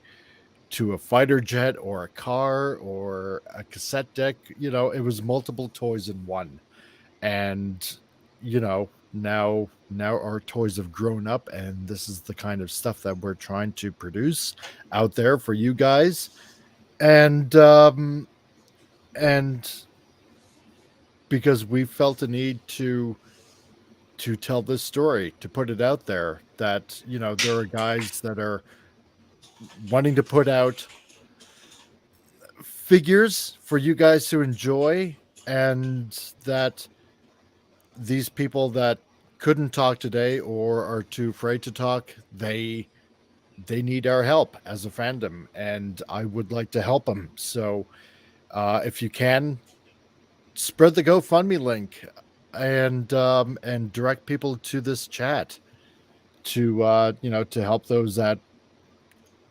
to a fighter jet, or a car, or a cassette deck. It was multiple toys in one. And now our toys have grown up, and this is the kind of stuff that we're trying to produce out there for you guys. And because we felt a need to tell this story, to put it out there, that there are guys that are wanting to put out figures for you guys to enjoy, and that these people that couldn't talk today or are too afraid to talk, they need our help as a fandom, and I would like to help them. So if you can, spread the GoFundMe link and direct people to this chat to to help those that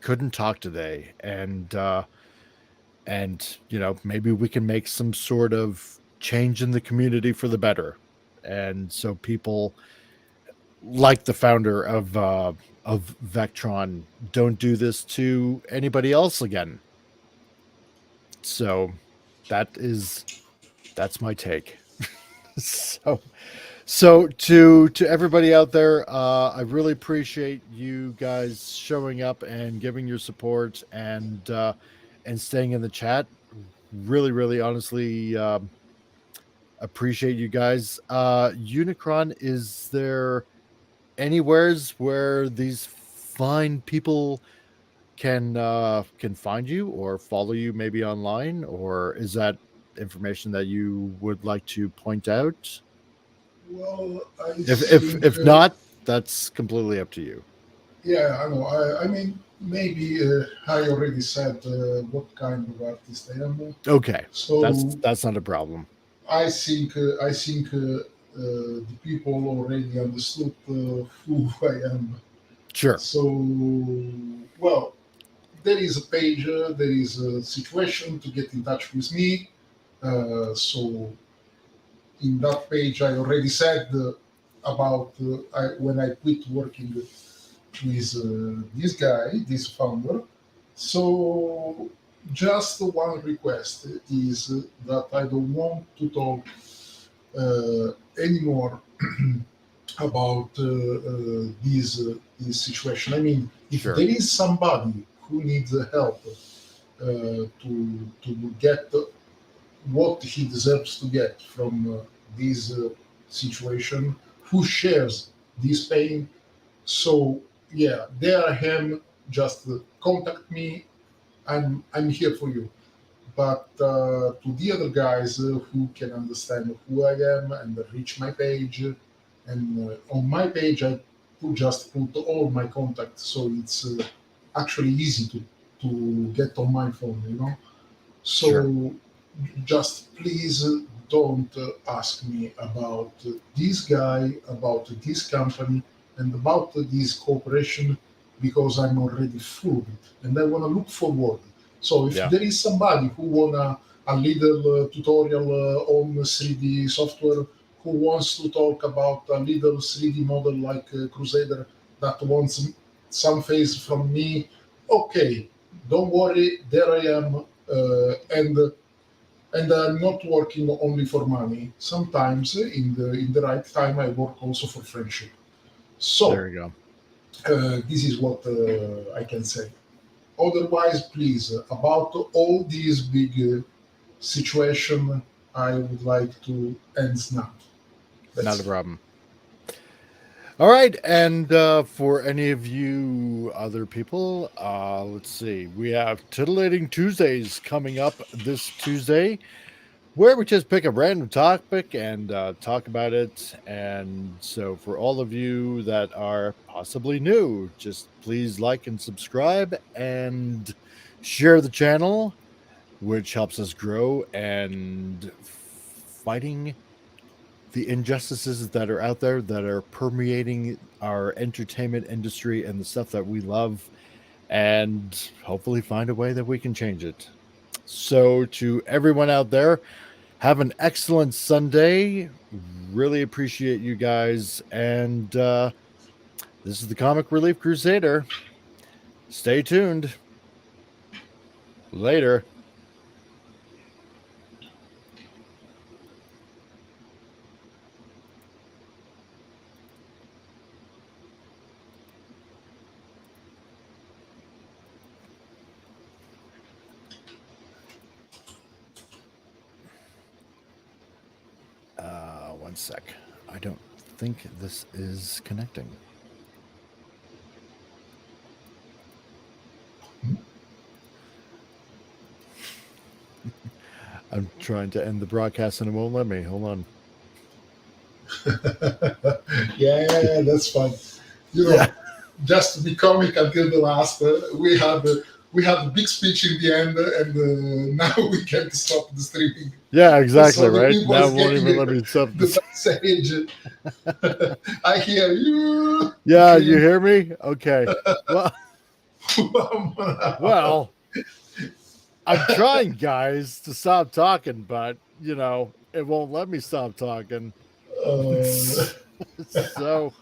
couldn't talk today, and maybe we can make some sort of change in the community for the better, and so people like the founder of Vectron don't do this to anybody else again. So that's my take. so to everybody out there, I really appreciate you guys showing up and giving your support and staying in the chat. Really, really, honestly, appreciate you guys. Unicron, is there anywheres where these fine people can find you or follow you, maybe online, or is that information that you would like to point out? Well, I If think, not, that's completely up to you. yeah, I know. I mean, maybe I already said what kind of artist I am. Okay, So that's not a problem. I think the people already understood who I am. Sure, So, well, there is a page, there is a situation to get in touch with me. So, in that page, I already said about when I quit working with this guy, this founder. So, just one request is that I don't want to talk anymore about this situation. I mean, if sure, there is somebody who needs help to get what he deserves to get from this situation, who shares this pain, so yeah, there I am. Just contact me. I'm here for you. But to the other guys who can understand who I am and reach my page, and on my page I just put all my contacts, so it's actually easy to get on my phone, you know. sure, So just please don't ask me about this guy, about this company, and about this cooperation, because I'm already full of it and I want to look forward. So if yeah, there is somebody who wanna a little tutorial on 3D software, who wants to talk about a little 3D model like Crusader, that wants some phase from me, okay, don't worry, there I am, and I'm not working only for money. Sometimes, in the right time, I work also for friendship. So there you go. this is what I can say. Otherwise, please, about all these big situation, I would like to end now. Not a That's it. problem. All right, and for any of you other people, let's see, we have Titillating Tuesdays coming up this Tuesday, where we just pick a random topic and talk about it. And so, for all of you that are possibly new, just please like and subscribe and share the channel, which helps us grow and fighting the injustices that are out there that are permeating our entertainment industry and the stuff that we love, and hopefully find a way that we can change it. So, to everyone out there, have an excellent Sunday. Really appreciate you guys. And this is the Comic Relief Crusader. Stay tuned. Later. One sec. I don't think this is connecting. I'm trying to end the broadcast and it won't let me. Hold on. Yeah, that's fine. You Yeah. know, just to be comic until the last, we had a big speech in the end, and now we can't stop the streaming. Yeah, exactly. So the Right people now, is it won't getting even let me stop the this. message. I hear you. Yeah, you Okay. hear me? Okay. Well, well, I'm trying, guys, to stop talking, but it won't let me stop talking. uh, So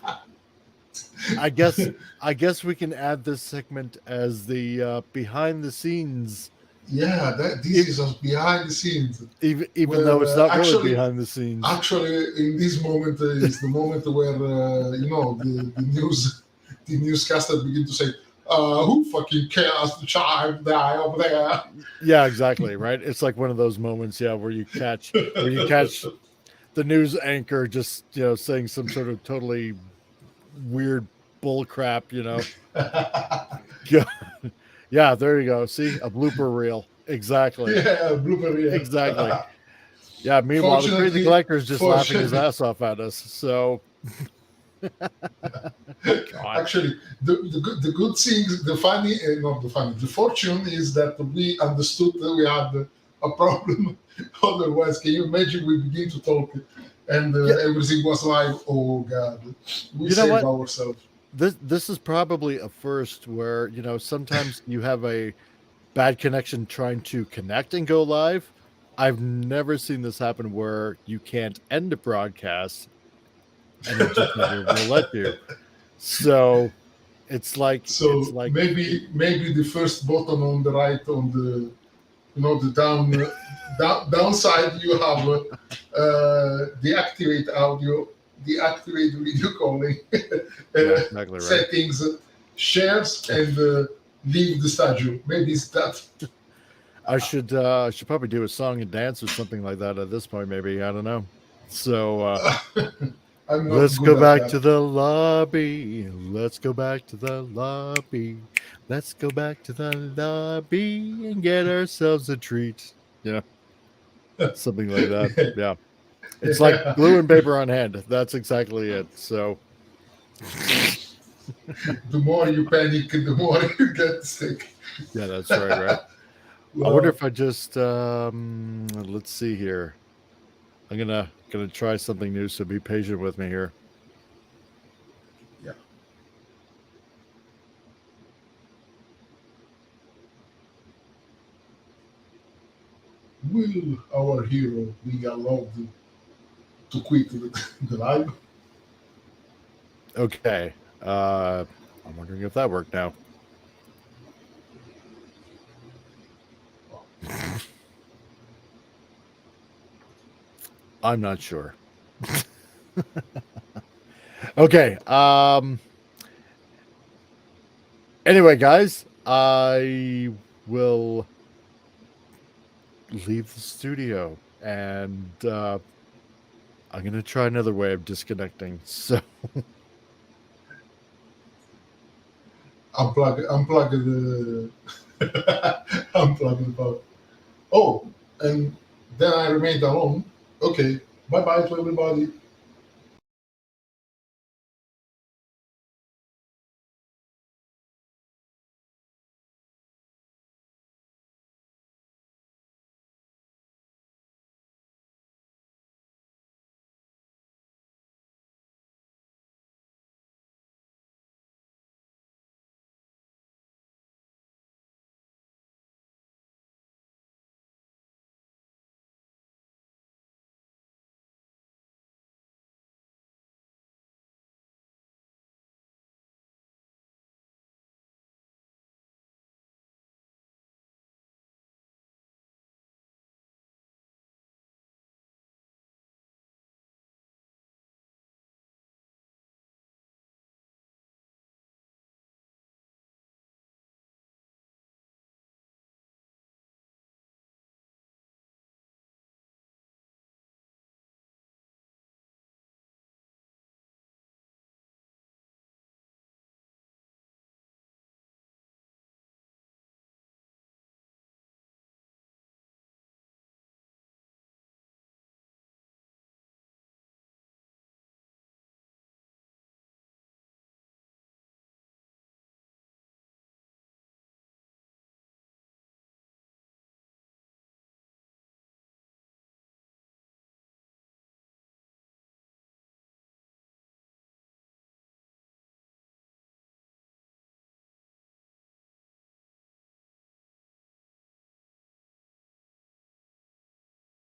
I guess we can add this segment as the behind the scenes, yeah, this e- is us behind the scenes. even though it's Where not really behind the scenes. actually, in this moment is the moment where the news, the newscaster begin to say, "Who fucking cares? The child die over there." Yeah, exactly. Right. It's like one of those moments, yeah, where you catch the news anchor just saying some sort of totally weird bull crap. Yeah, yeah, there you go. See, a blooper reel. Exactly. Yeah, blooper reel. Exactly. Yeah, meanwhile, the crazy Fortunately, collector is just laughing his fortunately, ass off at us. So, God. actually, the good thing, the funny, not the funny, the fortune is that we understood that we had a problem. Otherwise, can you imagine we begin to talk and Yeah, everything was like, oh God, we you know saved what? ourselves. This is probably a first where, sometimes you have a bad connection trying to connect and go live. I've never seen this happen where you can't end a broadcast and it just never will let you. So, it's So like maybe the first button on the right on the the downside you have deactivate audio, deactivate video calling, yeah, exactly right. settings, shares, and leave the studio. Maybe it's that. I should probably do a song and dance or something like that at this point, maybe. I don't know. So I'm not let's good go at back to that. the lobby. Let's go back to the lobby. Let's go back to the lobby and get ourselves a treat. Yeah, something like that. Yeah. It's like Yeah. glue and paper on hand. That's exactly it. So The more you panic, the more you get sick. yeah, that's right, right? I wonder Well, if I just let's see here. I'm gonna try something new, so be patient with me here. yeah. Will our hero be allowed to quit the live? Okay. I'm wondering if that worked now. I'm not sure. Okay. Anyway, guys, I will leave the studio and I'm gonna try another way of disconnecting. So Unplug the unplug the power. Oh, and then I remained alone. Okay, bye bye to everybody.